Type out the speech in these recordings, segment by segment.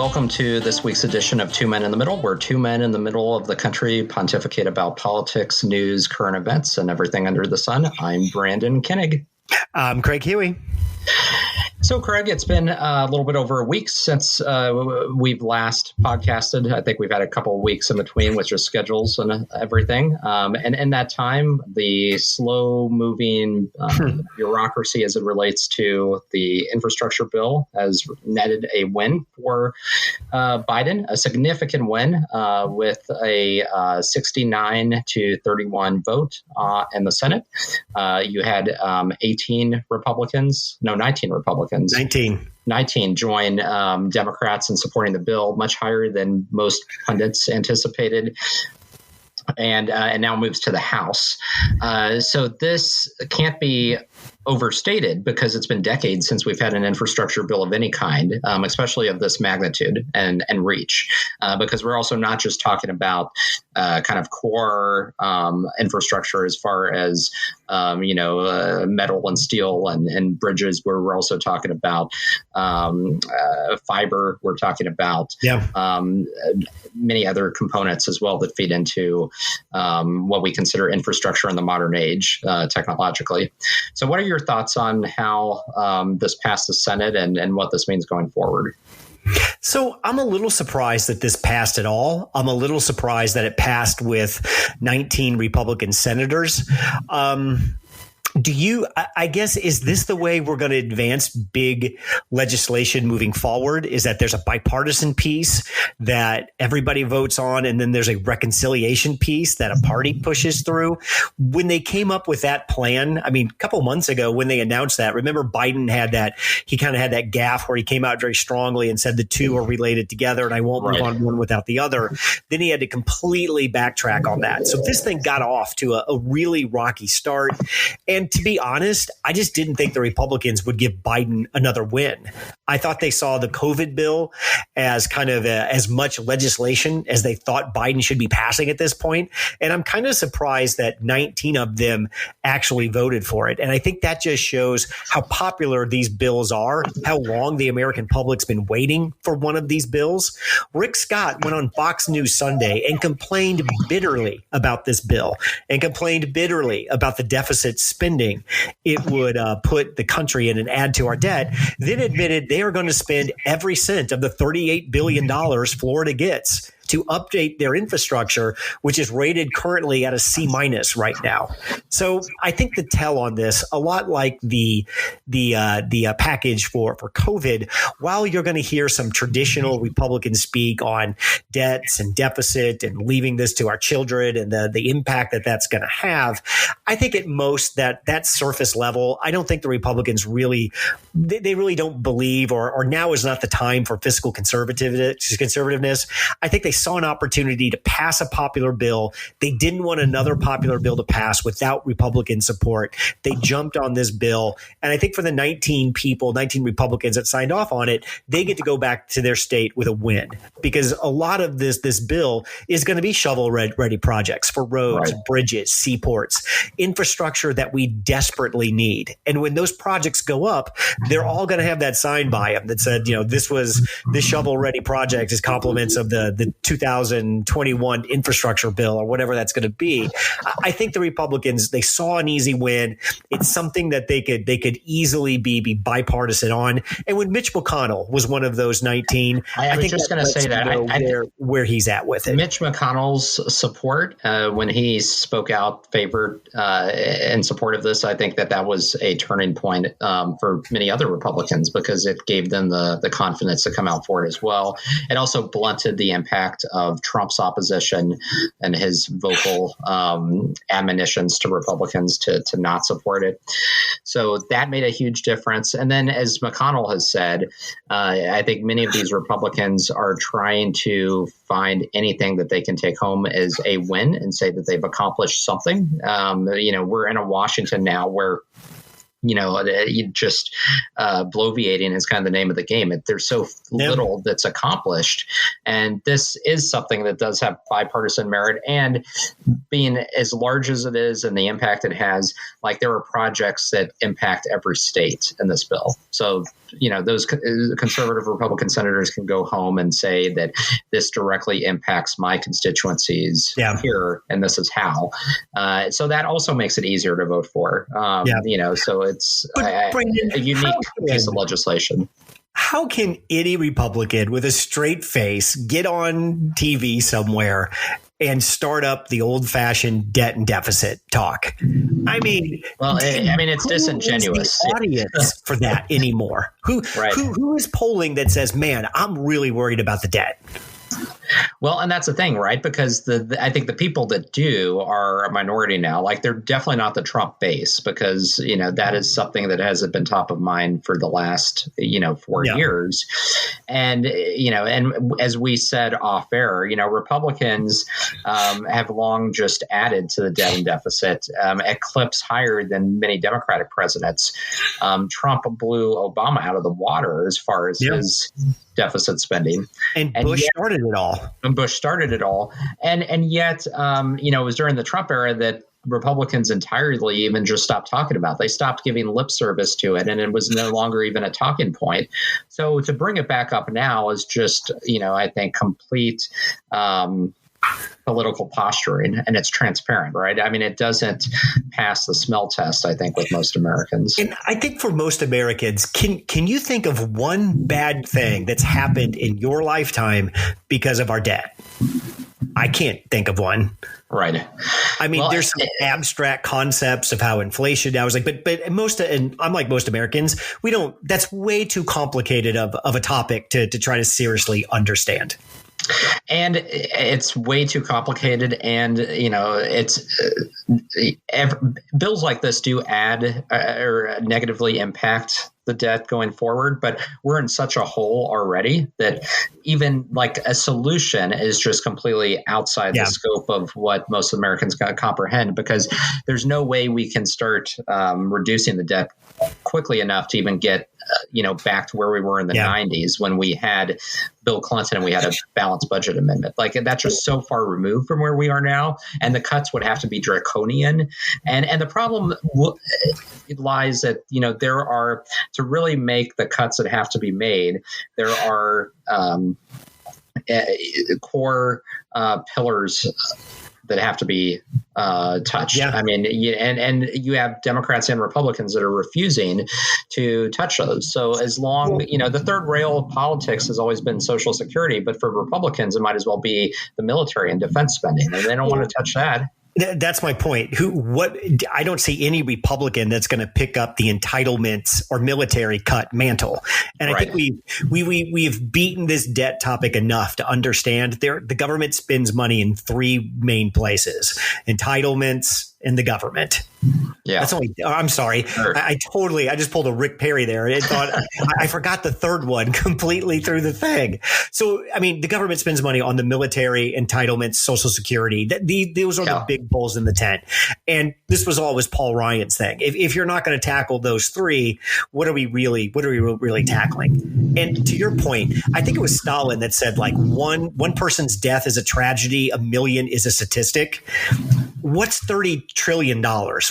welcome to this week's edition of Two Men in the Middle, where two men in the middle of the country pontificate about politics, news, current events, and everything under the sun. I'm Brandon Koenig. I'm Craig Huey. So, Craig, it's been a little bit over a week since we've last podcasted. I think we've had a couple of weeks in between with just schedules and everything. And in that time, the slow-moving bureaucracy as it relates to the infrastructure bill has netted a win for Biden, a significant win with a 69-31 vote in the Senate. You had 19 Republicans 19 join Democrats in supporting the bill, much higher than most pundits anticipated, and now moves to the House. So this can't be overstated because it's been decades since we've had an infrastructure bill of any kind, especially of this magnitude and reach, because we're also not just talking about kind of core infrastructure as far as, metal and steel and bridges, where we're also talking about fiber. We're talking about many other components as well that feed into what we consider infrastructure in the modern age technologically. So what are your thoughts on how this passed the Senate and what this means going forward? So I'm a little surprised that this passed at all. I'm a little surprised that it passed with 19 Republican senators. I guess, is this the way we're going to advance big legislation moving forward? Is that there's a bipartisan piece that everybody votes on, and then there's a reconciliation piece that a party pushes through? When they came up with that plan, I mean, a couple months ago when they announced that, remember Biden had that, he kind of had that gaffe where he came out very strongly and said the two are related together and I won't move on one without the other. Then he had to completely backtrack on that. So this thing got off to a really rocky start. And to be honest, I just didn't think the Republicans would give Biden another win. I thought they saw the COVID bill as kind of as much legislation as they thought Biden should be passing at this point. And I'm kind of surprised that 19 of them actually voted for it. And I think that just shows how popular these bills are, how long the American public's been waiting for one of these bills. Rick Scott went on Fox News Sunday and complained bitterly about this bill and complained bitterly about the deficit spending it would put the country in and add to our debt, then admitted they are going to spend every cent of the $38 billion Florida gets to update their infrastructure, which is rated currently at a C- right now. So I think the tell on this, a lot like the package for COVID, while you're going to hear some traditional Republicans speak on debts and deficit and leaving this to our children and the impact that that's going to have, I think at most that surface level, I don't think the Republicans really don't believe or now is not the time for fiscal conservativeness. I think they saw an opportunity to pass a popular bill. They didn't want another popular bill to pass without Republican support. They jumped on this bill. And I think for the 19 Republicans that signed off on it, they get to go back to their state with a win, because a lot of this bill is going to be shovel-ready projects for roads, bridges, seaports, infrastructure that we desperately need. And when those projects go up, they're all going to have that sign by them that said, this shovel-ready project is compliments of the 2021 infrastructure bill or whatever that's going to be. I think the Republicans, they saw an easy win. It's something that they could easily be bipartisan on. And when Mitch McConnell was one of those 19, I was just going to say that where he's at with it. Mitch McConnell's support when he spoke out favored in support of this, I think that was a turning point for many other Republicans, because it gave them the confidence to come out for it as well. It also blunted the impact of Trump's opposition and his vocal admonitions to Republicans to not support it. So that made a huge difference. And then, as McConnell has said, I think many of these Republicans are trying to find anything that they can take home as a win and say that they've accomplished something. We're in a Washington now where you just bloviating is kind of the name of the game. There's so little that's accomplished, and this is something that does have bipartisan merit. And being as large as it is and the impact it has, like there are projects that impact every state in this bill. So those conservative Republican senators can go home and say that this directly impacts my constituencies here, and this is how. So that also makes it easier to vote for. So it's a unique piece of legislation. How can any Republican with a straight face get on TV somewhere and start up the old-fashioned debt and deficit talk? I mean, it's disingenuous. Audience for that anymore? Who is polling that says, "Man, I'm really worried about the debt"? Well, and that's the thing, right? Because I think the people that do are a minority now. Like they're definitely not the Trump base, because that is something that hasn't been top of mind for the last 4 years. And and as we said off air, Republicans have long just added to the debt and deficit at clips higher than many Democratic presidents. Trump blew Obama out of the water as far as his deficit spending, and Bush started it all. And yet, it was during the Trump era that Republicans entirely even just stopped talking about it. They stopped giving lip service to it, and it was no longer even a talking point. So to bring it back up now is just, I think, complete political posturing, and it's transparent, right? I mean, it doesn't pass the smell test, I think, with most Americans. And I think for most Americans, can you think of one bad thing that's happened in your lifetime because of our debt? I can't think of one. Right. I mean, there's some abstract concepts of how inflation now is like, but and unlike most Americans, that's way too complicated of a topic to try to seriously understand. And it's way too complicated. And, bills like this do add or negatively impact the debt going forward, but we're in such a hole already that even like a solution is just completely outside the scope of what most Americans comprehend, because there's no way we can start reducing the debt quickly enough to even get back to where we were in the 90s when we had Bill Clinton and we had a balanced budget amendment. Like that's just so far removed from where we are now, and the cuts would have to be draconian. And the problem lies that there are, to really make the cuts that have to be made, there are core pillars that have to be touched. Yeah. I mean, and you have Democrats and Republicans that are refusing to touch those. So as long, the third rail of politics has always been Social Security, but for Republicans, it might as well be the military and defense spending, and they don't want to touch that. That's my point. I don't see any Republican that's going to pick up the entitlements or military cut mantle. And I think we've beaten this debt topic enough to understand the government spends money in three main places: entitlements and the government. Yeah, that's only. I'm sorry. Sure. I just pulled a Rick Perry there. I thought I forgot the third one completely through the thing. So, I mean, the government spends money on the military, entitlements, Social Security. Those are the big bulls in the tent. And this was always Paul Ryan's thing. If you're not going to tackle those three, what are we really tackling? And to your point, I think it was Stalin that said like one person's death is a tragedy, 1 million is a statistic. What's $30 trillion?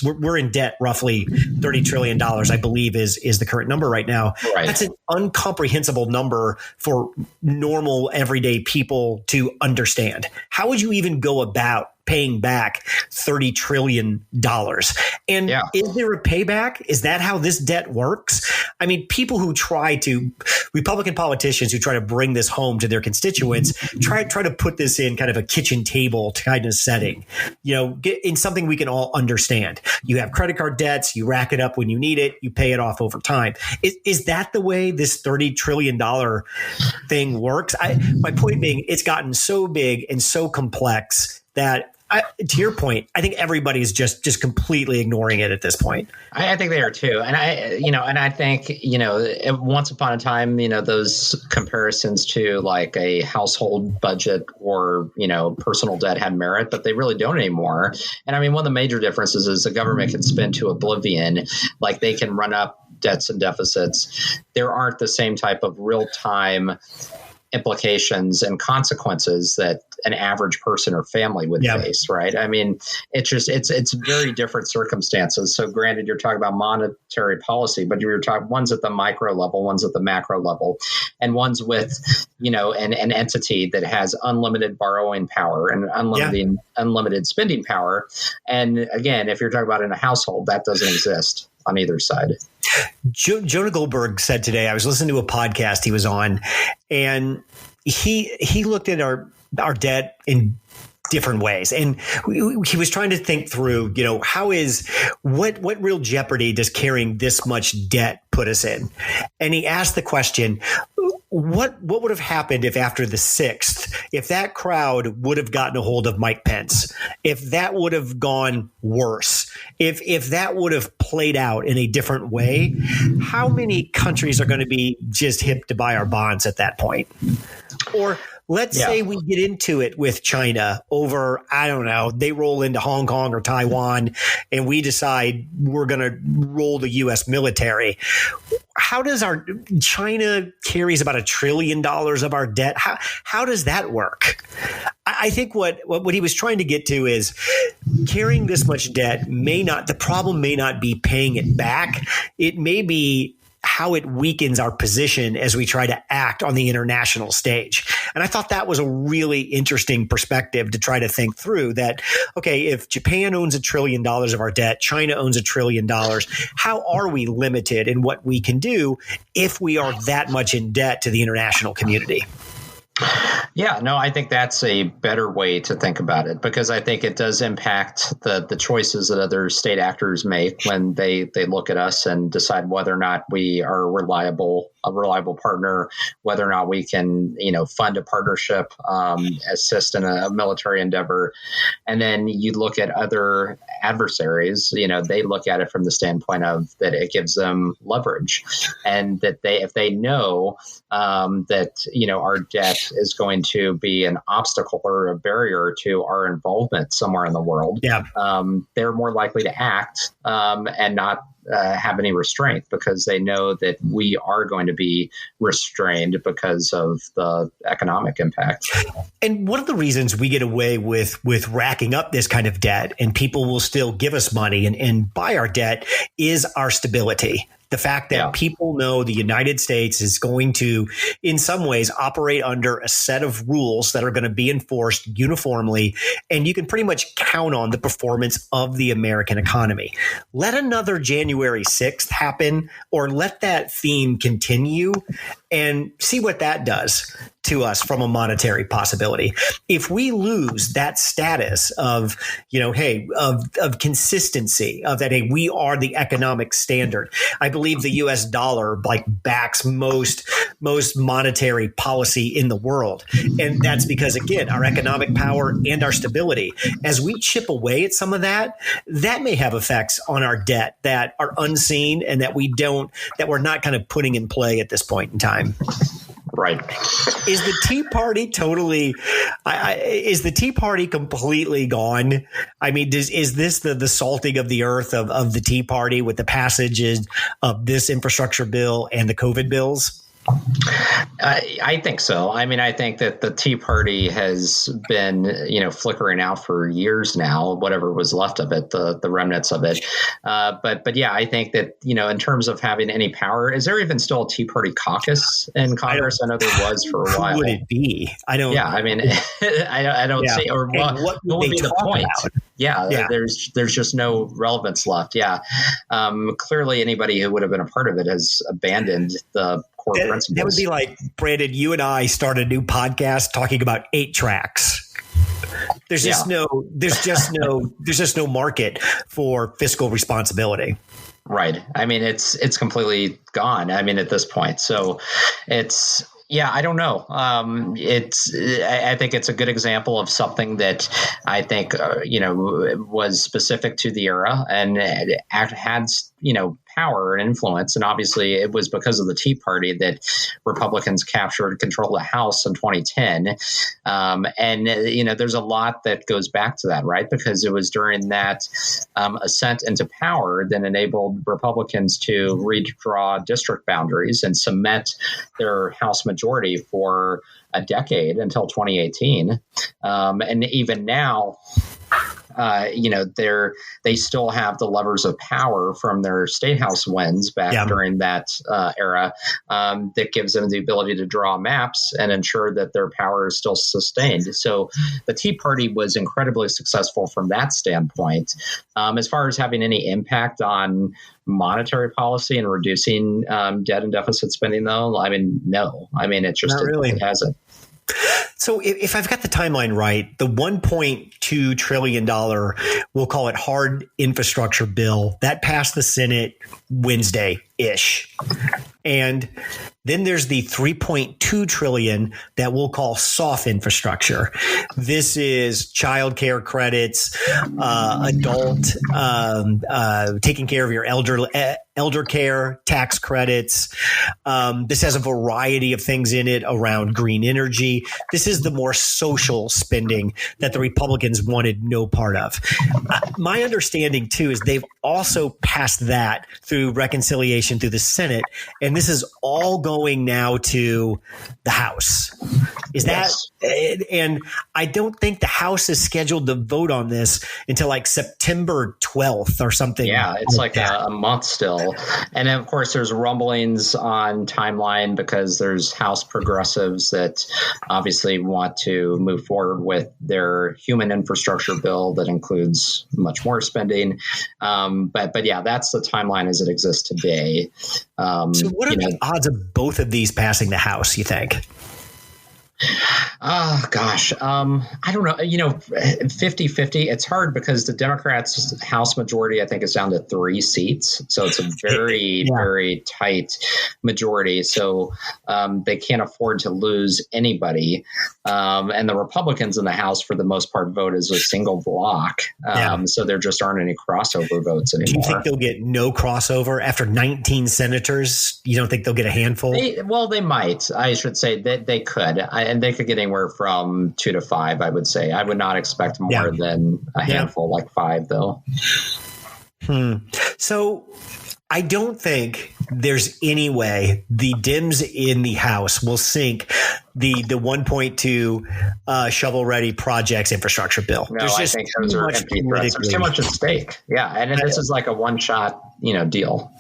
We're in debt roughly $30 trillion, I believe is the current number right now. Right. That's an incomprehensible number for normal everyday people to understand. How would you even go about paying back $30 trillion? And is there a payback? Is that how this debt works? I mean, Republican politicians who try to bring this home to their constituents, try to put this in kind of a kitchen table kind of setting, get in something we can all understand. You have credit card debts, you rack it up when you need it, you pay it off over time. Is that the way this $30 trillion thing works? My point being, it's gotten so big and so complex that to your point, I think everybody's just completely ignoring it at this point. I think they are too. And I think, once upon a time, those comparisons to like a household budget or, personal debt had merit, but they really don't anymore. And I mean, one of the major differences is the government can spend to oblivion, like they can run up debts and deficits. There aren't the same type of real time implications and consequences that an average person or family would face, right? I mean, it's very different circumstances. So granted, you're talking about monetary policy, but you're talking one's at the micro level, one's at the macro level, and one's with, an entity that has unlimited borrowing power and unlimited spending power. And again, if you're talking about in a household, that doesn't exist on either side. Jonah Goldberg said today, I was listening to a podcast he was on, and he looked at our debt in different ways. And he was trying to think through, what real jeopardy does carrying this much debt put us in? And he asked the question, what would have happened if after the 6th, if that crowd would have gotten a hold of Mike Pence, if that would have gone worse, if that would have played out in a different way, how many countries are going to be just hip to buy our bonds at that point? Or let's say we get into it with China over, I don't know, they roll into Hong Kong or Taiwan, and we decide we're going to roll the U.S. military. How does China carries about $1 trillion of our debt? How does that work? I think what he was trying to get to is carrying this much debt the problem may not be paying it back. It may be how it weakens our position as we try to act on the international stage. And I thought that was a really interesting perspective to try to think through that, okay, if Japan owns $1 trillion of our debt, China owns $1 trillion, how are we limited in what we can do if we are that much in debt to the international community? Yeah, no, I think that's a better way to think about it, because I think it does impact the choices that other state actors make when they look at us and decide whether or not we are a reliable partner, whether or not we can, fund a partnership, assist in a military endeavor. And then you look at other adversaries, they look at it from the standpoint of that it gives them leverage, and that if they know that, our debt is going to be an obstacle or a barrier to our involvement somewhere in the world, they're more likely to act and not have any restraint, because they know that we are going to be restrained because of the economic impact. And one of the reasons we get away with racking up this kind of debt and people will still give us money and buy our debt is our stability. The fact that people know the United States is going to, in some ways, operate under a set of rules that are going to be enforced uniformly, and you can pretty much count on the performance of the American economy. Let another January 6th happen, or let that theme continue, and see what that does to us from a monetary possibility. If we lose that status of, of consistency, of that, hey, we are the economic standard. I believe the US dollar backs most monetary policy in the world. And that's because, again, our economic power and our stability. As we chip away at some of that may have effects on our debt that are unseen and that we're not kind of putting in play at this point in time. Right. Is the Tea Party completely gone? I mean, is this the salting of the earth of the Tea Party with the passages of this infrastructure bill and the COVID bills? I think so. I mean, I think that the Tea Party has been, flickering out for years now, whatever was left of it, the remnants of it. But yeah, I think that, in terms of having any power, is there even still a Tea Party caucus in Congress? I know there was for a while. Who would it be? I don't. Yeah, I mean, I don't see. Or what would be the point? About? Yeah, there's just no relevance left. Yeah, clearly anybody who would have been a part of it has abandoned the core principles. That would be like, Brandon, you and I start a new podcast talking about 8 tracks. There's just no market for fiscal responsibility. Right. I mean, it's completely gone. I mean, at this point. So it's, Yeah, I don't know. I think it's a good example of something that I think, was specific to the era and had, power and influence. And obviously it was because of the Tea Party that Republicans captured control of the House in 2010. There's a lot that goes back to that, right? Because it was during that ascent into power that enabled Republicans to redraw district boundaries and cement their House majority for a decade until 2018. And even now, they still have the levers of power from their state house wins back during that era that gives them the ability to draw maps and ensure that their power is still sustained. So the Tea Party was incredibly successful from that standpoint. As far as having any impact on monetary policy and reducing debt and deficit spending, though, I mean, no. I mean, it hasn't. So if I've got the timeline right, the $1.2 trillion, we'll call it hard infrastructure bill, that passed the Senate Wednesday-ish. And then there's the $3.2 trillion that we'll call soft infrastructure. This is childcare credits, adult taking care of your elder care, tax credits. This has a variety of things in it around green energy. This is the more social spending that the Republicans wanted no part of. My understanding, too, is they've also passed that through reconciliation through the Senate, and this is all going now to the House. Is that? And I don't think the House is scheduled to vote on this until like September 12th or something. Yeah, it's like a month still. And of course, there's rumblings on timeline because there's House progressives that obviously want to move forward with their human infrastructure bill that includes much more spending. But yeah, that's the timeline as it exists today. So what are the odds of both of these passing the House, you think? Oh, gosh. I don't know. 50-50. It's hard because the Democrats' House majority, I think, is down to 3 seats. So it's a very, very tight majority. So they can't afford to lose anybody. And the Republicans in the House, for the most part, vote as a single block. So there just aren't any crossover votes anymore. Do you think they'll get no crossover after 19 senators? You don't think they'll get a handful? They might. I should say that they could. And they could get anywhere from 2 to 5, I would say. I would not expect more than a handful, like 5, though. So I don't think there's any way the Dems in the House will sink the 1.2 shovel-ready projects infrastructure bill. No, I think those are empty threats. There's too much at stake. Yeah, and this is like a one-shot, deal.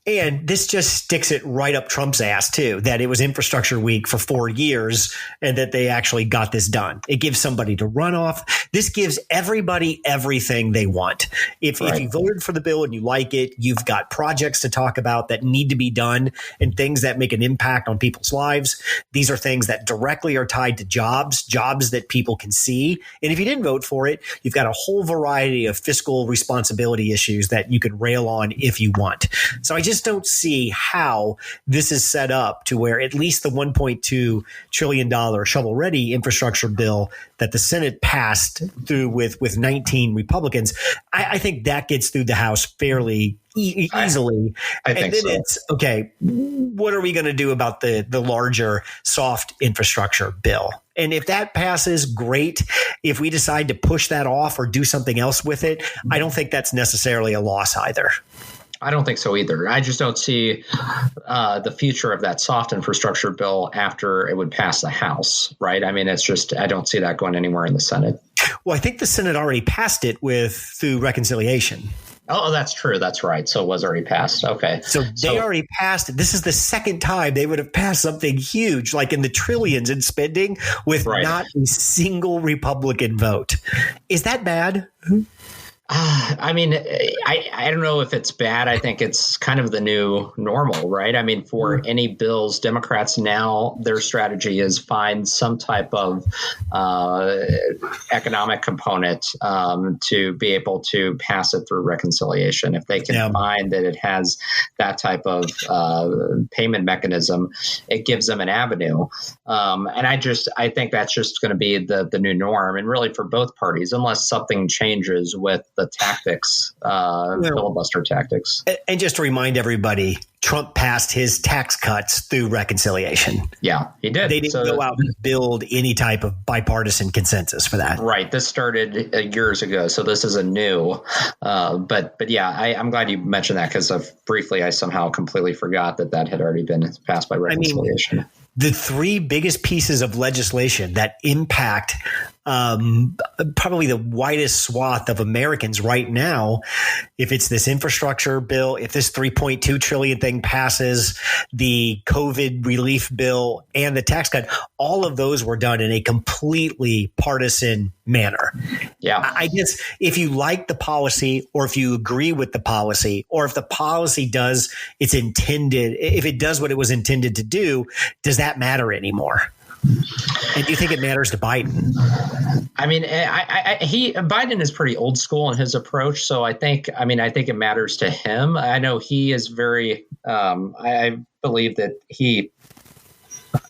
And this just sticks it right up Trump's ass, too, that it was infrastructure week for 4 years and that they actually got this done. It gives somebody to run off. This gives everybody everything they want. If you voted for the bill and you like it, you've got projects to talk about that need to be done and things that make an impact on people's lives. These are things that directly are tied to jobs that people can see. And if you didn't vote for it, you've got a whole variety of fiscal responsibility issues that you could rail on if you want. So I just don't see how this is set up to where at least the $1.2 trillion shovel-ready infrastructure bill that the Senate passed through with 19 Republicans, I think that gets through the House fairly easily. I think so. It's, okay, what are we going to do about the larger soft infrastructure bill? And if that passes, great. If we decide to push that off or do something else with it, I don't think that's necessarily a loss either. I don't think so either. I just don't see the future of that soft infrastructure bill after it would pass the House, right? I mean, I don't see that going anywhere in the Senate. Well, I think the Senate already passed it through reconciliation. Oh, that's true. That's right. So it was already passed. Okay. So they already passed it. This is the second time they would have passed something huge, like in the trillions in spending, with not a single Republican vote. Is that bad? I mean, I don't know if it's bad. I think it's kind of the new normal, right? I mean, for any bills, Democrats now, their strategy is find some type of economic component to be able to pass it through reconciliation. If they can find that it has that type of payment mechanism, it gives them an avenue. And I think that's just going to be the new norm. And really for both parties, unless something changes with the tactics, filibuster tactics. And just to remind everybody, Trump passed his tax cuts through reconciliation. Yeah, he did. They didn't go out and build any type of bipartisan consensus for that. Right. This started years ago, so this isn't new. But yeah, I'm glad you mentioned that because I somehow completely forgot that had already been passed by reconciliation. The three biggest pieces of legislation that impact probably the widest swath of Americans right now, if it's this infrastructure bill, if this $3.2 trillion thing passes, the COVID relief bill, and the tax cut, all of those were done in a completely partisan manner. Yeah. I guess if you like the policy, or if you agree with the policy, or if the policy does its intended, if it does what it was intended to do, does that matter anymore? And do you think it matters to Biden? I mean, Biden is pretty old school in his approach, so I think it matters to him. I know he is very. I believe that he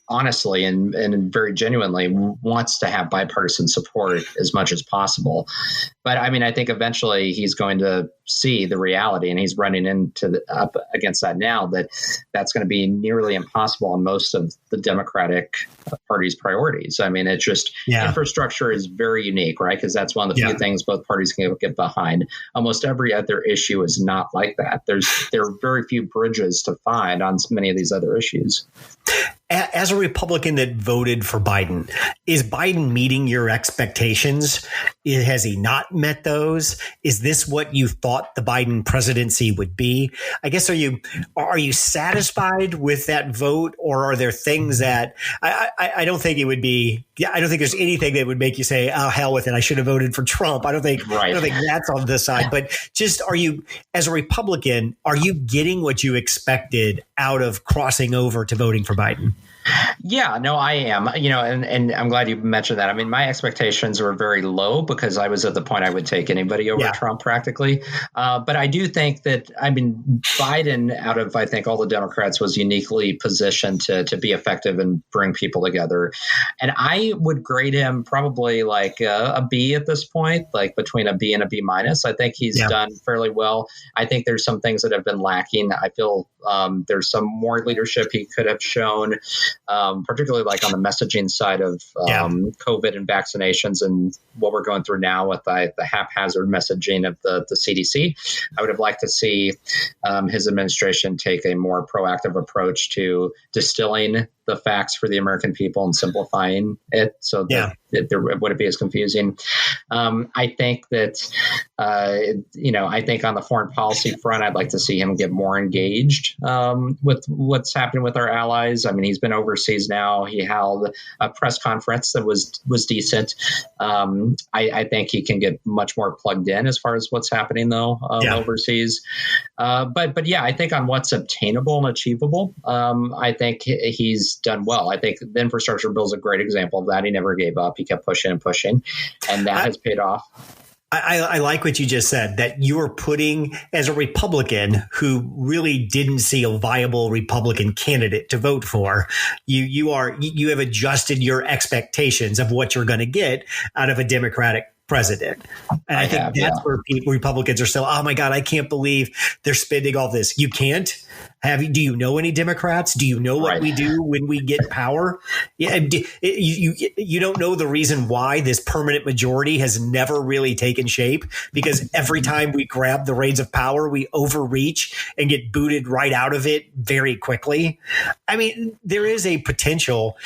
honestly and very genuinely wants to have bipartisan support as much as possible. But I mean, I think eventually he's going to see the reality, and he's running up against that now, that's going to be nearly impossible on most of the Democratic Party's priorities. I mean, it's just infrastructure is very unique, right? Because that's one of the few things both parties can get behind. Almost every other issue is not like that. There are very few bridges to find on many of these other issues. As a Republican that voted for Biden, is Biden meeting your expectations? Has he not met those? Is this what you thought the Biden presidency would be? I guess, are you satisfied with that vote, or are there things that I don't think it would be? I don't think there's anything that would make you say, "Oh, hell with it, I should have voted for Trump." I don't think that's on this side. But just, are you, as a Republican, are you getting what you expected out of crossing over to voting for Biden? Yeah, no, I am, and I'm glad you mentioned that. I mean, my expectations were very low because I was at the point I would take anybody over Trump practically. But I do think that, Biden, out of, I think, all the Democrats, was uniquely positioned to be effective and bring people together. And I would grade him probably like a B at this point, like between a B and a B minus. I think he's done fairly well. I think there's some things that have been lacking. I feel there's some more leadership he could have shown. Particularly like on the messaging side of COVID and vaccinations and what we're going through now with the haphazard messaging of the CDC. I would have liked to see his administration take a more proactive approach to distilling the facts for the American people and simplifying it so that it wouldn't be as confusing. I think that, I think on the foreign policy front, I'd like to see him get more engaged with what's happening with our allies. I mean, he's been overseas now. He held a press conference that was decent. I think he can get much more plugged in as far as what's happening, though, overseas. But yeah, I think on what's obtainable and achievable, I think he's done well. I think the infrastructure bill is a great example of that. He never gave up. He kept pushing and pushing, and that has paid off. I like what you just said, that you are putting, as a Republican who really didn't see a viable Republican candidate to vote for, you have adjusted your expectations of what you're going to get out of a Democratic president. And I think that's where Republicans are still, oh my God, I can't believe they're spending all this. You can't. Do you know any Democrats? Do you know what we do when we get power? You don't know the reason why this permanent majority has never really taken shape, because every time we grab the reins of power, we overreach and get booted right out of it very quickly. I mean, there is a potential.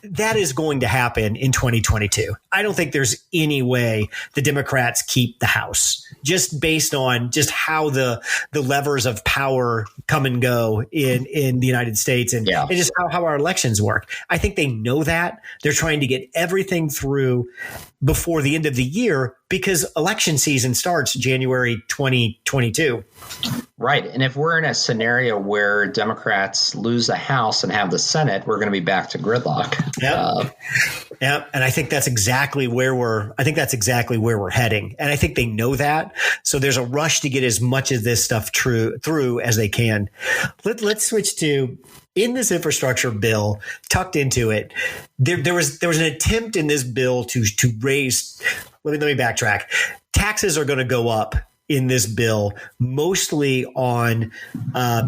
that is going to happen in 2022. I don't think there's any way the Democrats keep the House, just based on just how the levers of power come and go in the United States and just how our elections work. I think they know that. They're trying to get everything through before the end of the year because election season starts January 2022. Right. And if we're in a scenario where Democrats lose the House and have the Senate, we're going to be back to gridlock. Yeah. And I think that's exactly where we're heading. And I think they know that. So there's a rush to get as much of this stuff through as they can. Let's switch to, in this infrastructure bill, tucked into it, there was an attempt in this bill to raise. Let me backtrack. Taxes are going to go up in this bill, mostly on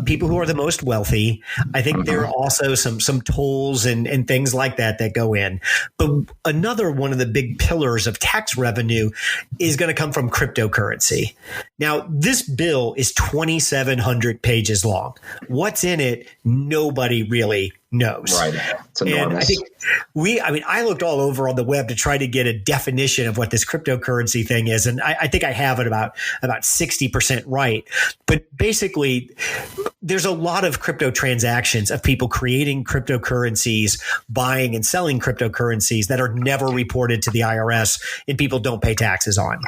people who are the most wealthy. I think there are also some tolls and things like that go in. But another one of the big pillars of tax revenue is going to come from cryptocurrency. Now, this bill is 2,700 pages long. What's in it? Nobody really knows. Right. It's enormous. And I looked all over on the web to try to get a definition of what this cryptocurrency thing is. And I think I have it about 60% right. But basically, there's a lot of crypto transactions of people creating cryptocurrencies, buying and selling cryptocurrencies that are never reported to the IRS and people don't pay taxes on.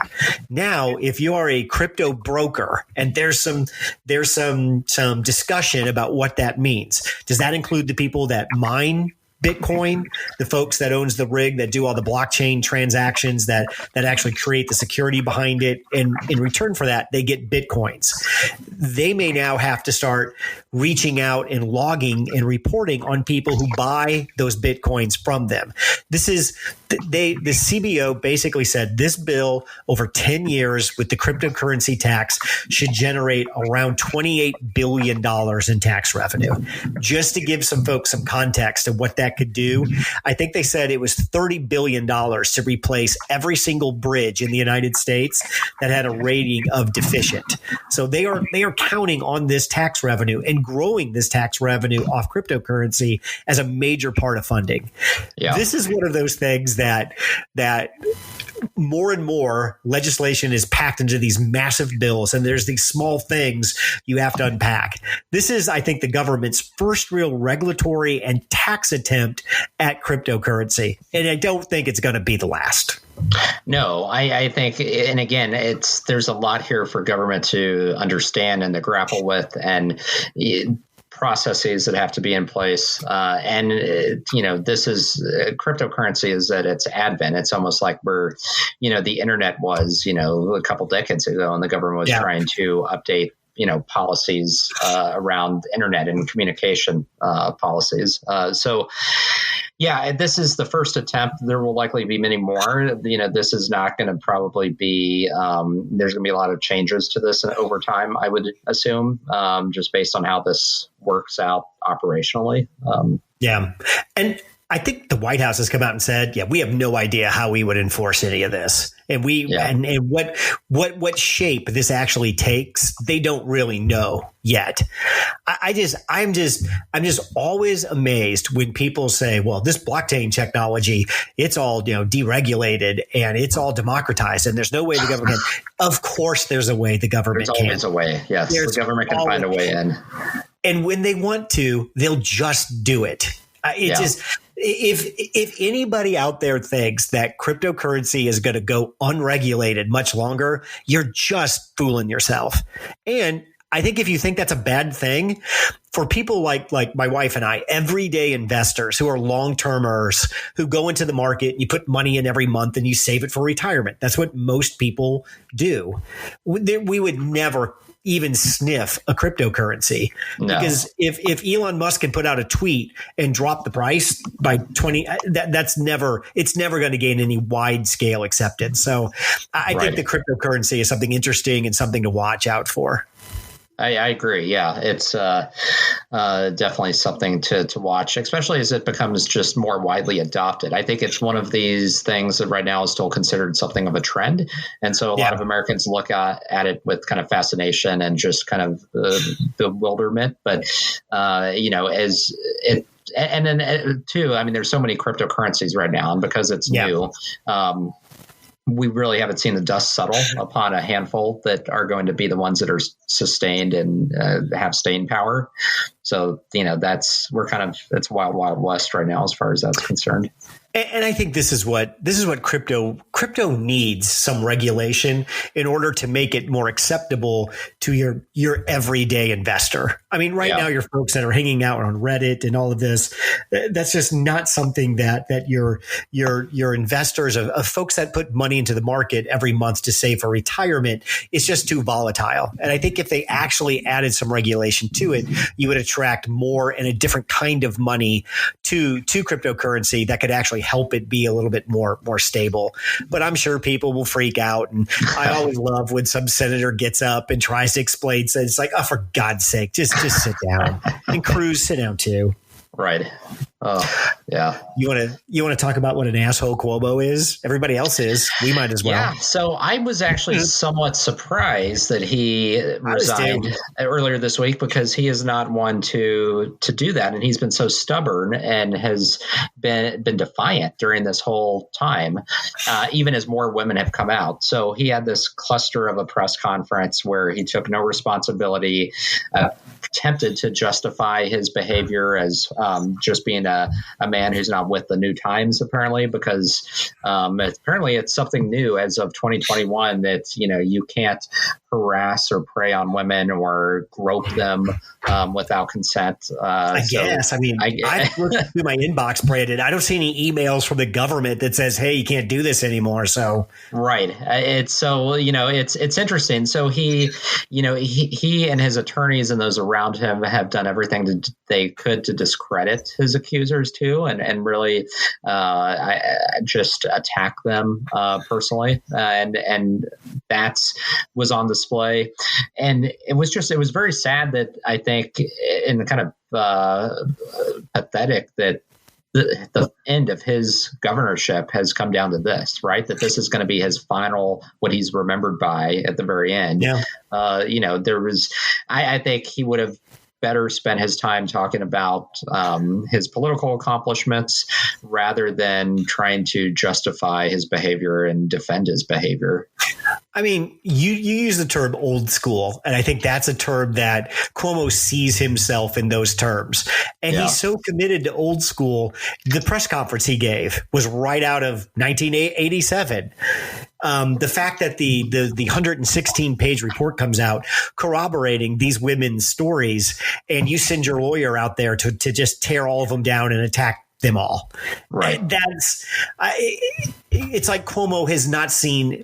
Now, if you are a crypto broker, and there's some discussion about what that means. Does that include the people that mine Bitcoin, the folks that owns the rig that do all the blockchain transactions that actually create the security behind it, and in return for that, they get Bitcoins. They may now have to start reaching out and logging and reporting on people who buy those Bitcoins from them. The CBO basically said this bill over 10 years with the cryptocurrency tax should generate around $28 billion in tax revenue. Just to give some folks some context of what that could do, I think they said it was $30 billion to replace every single bridge in the United States that had a rating of deficient. So they are counting on this tax revenue and growing this tax revenue off cryptocurrency as a major part of funding. Yeah. This is one of those things that more and more legislation is packed into these massive bills, and there's these small things you have to unpack. This is, I think, the government's first real regulatory and tax attempt at cryptocurrency, and I don't think it's going to be the last. No, I think, and again, there's a lot here for government to understand and to grapple with, and processes that have to be in place. This is cryptocurrency is at its advent. It's almost like the internet was, a couple decades ago, and the government was trying to update policies around internet and communication policies. This is the first attempt. There will likely be many more. This is not going to probably be, there's going to be a lot of changes to this over time, I would assume, just based on how this works out operationally. And I think the White House has come out and said, we have no idea how we would enforce any of this. And and what shape this actually takes, they don't really know yet. I'm just always amazed when people say, well, this blockchain technology, it's all, deregulated and it's all democratized and there's no way the government can. Of course there's a way the government can. There's always a way. Yes. The government can find a way in. And when they want to, they'll just do it. If anybody out there thinks that cryptocurrency is going to go unregulated much longer, you're just fooling yourself. And I think if you think that's a bad thing, for people like my wife and I, everyday investors who are long-termers who go into the market and you put money in every month and you save it for retirement. That's what most people do. We would never even sniff a cryptocurrency. No. Because if Elon Musk can put out a tweet and drop the price by 20, it's never going to gain any wide scale acceptance. So I think the cryptocurrency is something interesting and something to watch out for. I agree. Yeah, it's definitely something to watch, especially as it becomes just more widely adopted. I think it's one of these things that right now is still considered something of a trend. And so a lot of Americans look at it with kind of fascination and just kind of bewilderment. But, as and then too, I mean, there's so many cryptocurrencies right now, and because it's new, we really haven't seen the dust settle upon a handful that are going to be the ones that are sustained and have staying power. So, it's wild, wild west right now as far as that's concerned. And I think this is what crypto needs, some regulation in order to make it more acceptable to your everyday investor. I mean, right now, your folks that are hanging out on Reddit and all of this, that's just not something that your investors of folks that put money into the market every month to save for retirement is just too volatile. And I think if they actually added some regulation to it, you would attract more and a different kind of money to cryptocurrency that could actually help it be a little bit more stable. But I'm sure people will freak out. And I always love when some senator gets up and tries to explain. So it's like, oh, for God's sake, just sit down. And Cruz, sit down too. Right. Oh, yeah. You want to talk about what an asshole Cuomo is? Everybody else is. We might as well. Yeah. So I was actually somewhat surprised that he resigned earlier this week, because he is not one to do that, and he's been so stubborn and has been defiant during this whole time, even as more women have come out. So he had this cluster of a press conference where he took no responsibility, attempted to justify his behavior as just being a man who's not with the New Times, apparently, because apparently it's something new as of 2021 that, you can't harass or prey on women or grope them without consent. I guess. I mean, I looked through my inbox, Brandon. I don't see any emails from the government that says, hey, you can't do this anymore. So right. It's interesting. So he and his attorneys and those around him have done everything they could to discredit his accusers too, and really just attack them personally, and that was on display. And it was very sad that, I think, in the kind of pathetic that the end of his governorship has come down to this, right? That this is going to be his final, what he's remembered by at the very end. Yeah. I think he would have better spend his time talking about his political accomplishments rather than trying to justify his behavior and defend his behavior. I mean, you use the term old school, and I think that's a term that Cuomo sees himself in those terms. And he's so committed to old school. The press conference he gave was right out of 1987. The fact that the 116-page report comes out corroborating these women's stories, and you send your lawyer out there to just tear all of them down and attack them all. Right. And it's like Cuomo has not seen.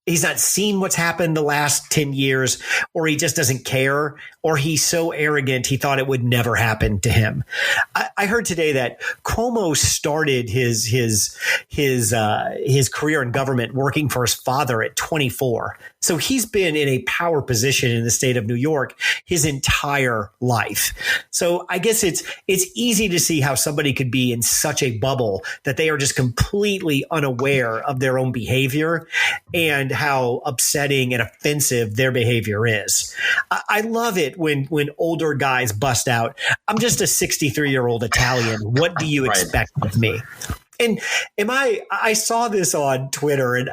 He's not seen what's happened the last 10 years, or he just doesn't care, or he's so arrogant he thought it would never happen to him. I heard today that Cuomo started his career in government working for his father at 24. So he's been in a power position in the state of New York his entire life. So I guess it's easy to see how somebody could be in such a bubble that they are just completely unaware of their own behavior and how upsetting and offensive their behavior is. I love it when older guys bust out, I'm just a 63-year-old Italian. What do you expect of me? And I saw this on Twitter, and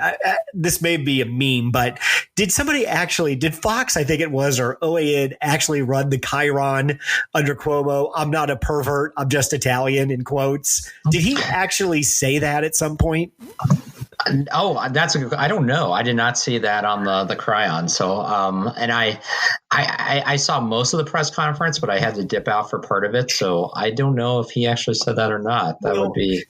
this may be a meme, but did Fox, I think it was, or OAN actually run the chyron under Cuomo? I'm not a pervert, I'm just Italian, in quotes. Did he actually say that at some point? Oh, I don't know. I did not see that on the chyron. So, and I saw most of the press conference, but I had to dip out for part of it. So I don't know if he actually said that or not. That would be.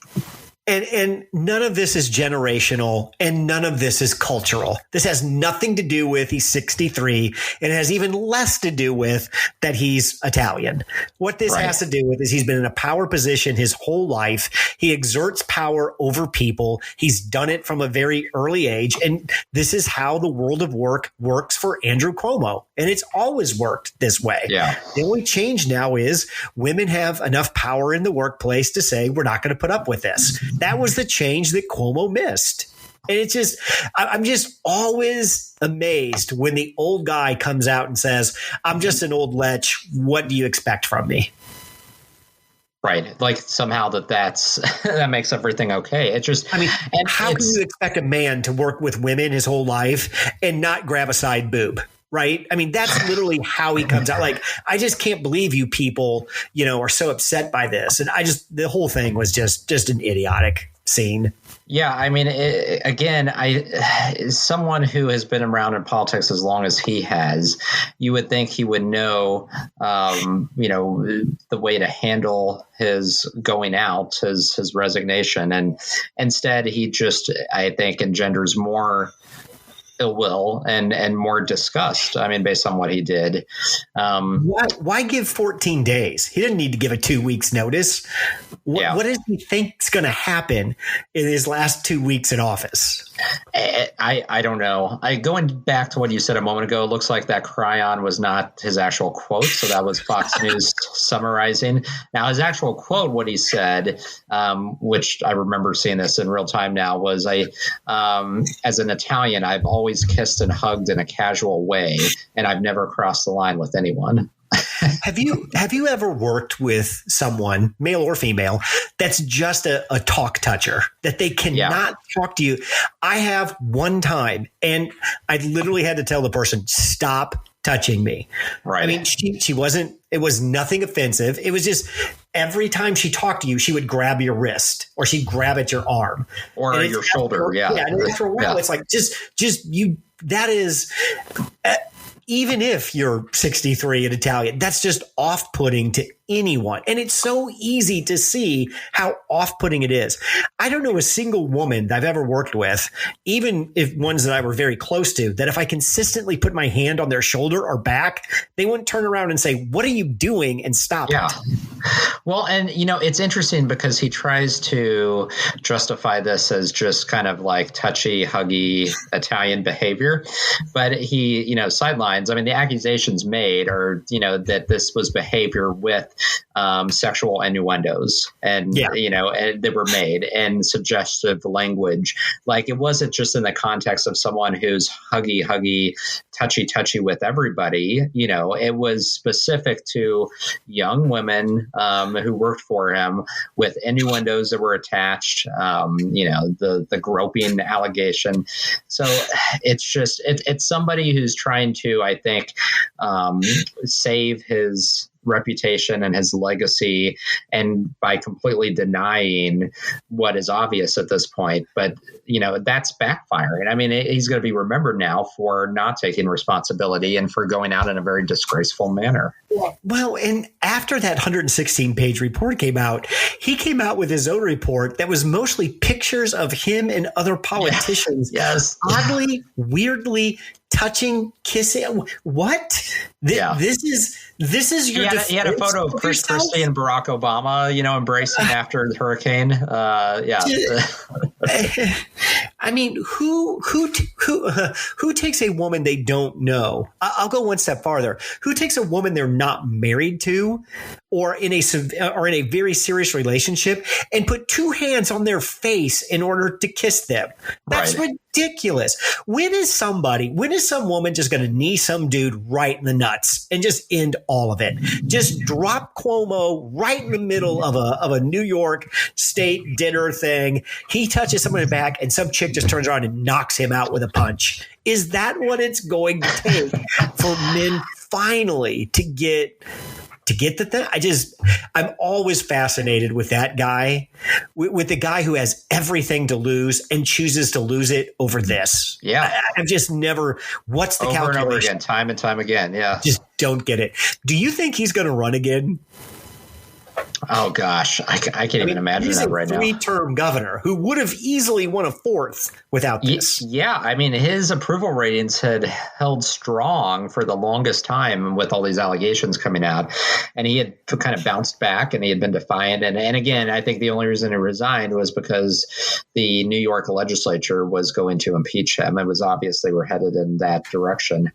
And none of this is generational, and none of this is cultural. This has nothing to do with he's 63, and it has even less to do with that he's Italian. What this has to do with is he's been in a power position his whole life. He exerts power over people. He's done it from a very early age, and this is how the world of work works for Andrew Cuomo. And it's always worked this way. Yeah. The only change now is women have enough power in the workplace to say, we're not going to put up with this. That was the change that Cuomo missed. And it's just, I'm just always amazed when the old guy comes out and says, I'm just an old lech. What do you expect from me? Right. Like somehow that's that makes everything okay. It just, I mean, how can you expect a man to work with women his whole life and not grab a side boob? Right. I mean, that's literally how he comes out. Like, I just can't believe you people, are so upset by this. And the whole thing was just an idiotic scene. Yeah, I mean, someone who has been around in politics as long as he has, you would think he would know, the way to handle his going out, his resignation, and instead he just, I think, engenders more ill will and more disgust. I mean, based on what he did. Why give 14 days? He didn't need to give a 2 weeks notice. What does he think's going to happen in his last 2 weeks in office? I don't know. Going back to what you said a moment ago, it looks like that cryon was not his actual quote. So that was Fox News summarizing. Now, his actual quote, what he said, which I remember seeing this in real time now, was as an Italian, I've always kissed and hugged in a casual way, and I've never crossed the line with anyone. Have you ever worked with someone, male or female, that's just a talk toucher, that they cannot talk to you? I have one time, and I literally had to tell the person, stop touching me. Right. I mean, she wasn't, it was nothing offensive. It was just every time she talked to you, she would grab your wrist or she'd grab at your arm or your shoulder. Yeah. And after a while, it's like, that is, even if you're 63 and Italian, that's just off-putting to anyone. And it's so easy to see how off-putting it is. I don't know a single woman that I've ever worked with, even if ones that I were very close to, that if I consistently put my hand on their shoulder or back, they wouldn't turn around and say, what are you doing? And stop it. Well, and, it's interesting because he tries to justify this as just kind of like touchy, huggy Italian behavior. But he, sidelines. I mean, the accusations made are, that this was behavior with sexual innuendos and, and they were made and suggestive language. Like it wasn't just in the context of someone who's huggy, touchy with everybody. It was specific to young women who worked for him with innuendos that were attached, the groping allegation. So it's just, it's somebody who's trying to, I think, save his reputation and his legacy, and by completely denying what is obvious at this point. But that's backfiring. I mean, he's going to be remembered now for not taking responsibility and for going out in a very disgraceful manner. Well, and after that 116-page report came out, he came out with his own report that was mostly pictures of him and other politicians. Yes. Oddly, weirdly touching, kissing. What? This is your. He had a photo of Chris Christie and Barack Obama, embracing after the hurricane. I mean, who takes a woman they don't know? I'll go one step farther. Who takes a woman they're not married to, or in a very serious relationship, and put two hands on their face in order to kiss them? That's ridiculous. When is some woman just going to knee some dude right in the nuts and just end all of it? Just drop Cuomo right in the middle of a New York state dinner thing. He touches someone in the back and some chick just turns around and knocks him out with a punch. Is that what it's going to take for men finally to get the thing? I'm always fascinated with that guy, with the guy who has everything to lose and chooses to lose it over this. Yeah. I've just never, what's the calculation? Over and over again, time and time again. Yeah. Just don't get it. Do you think he's going to run again? Oh, gosh. I can't even imagine that right now. He's a three-term governor who would have easily won a fourth without this. Yeah. I mean, his approval ratings had held strong for the longest time with all these allegations coming out. And he had kind of bounced back and he had been defiant. And again, I think the only reason he resigned was because the New York legislature was going to impeach him. It was obvious they were headed in that direction,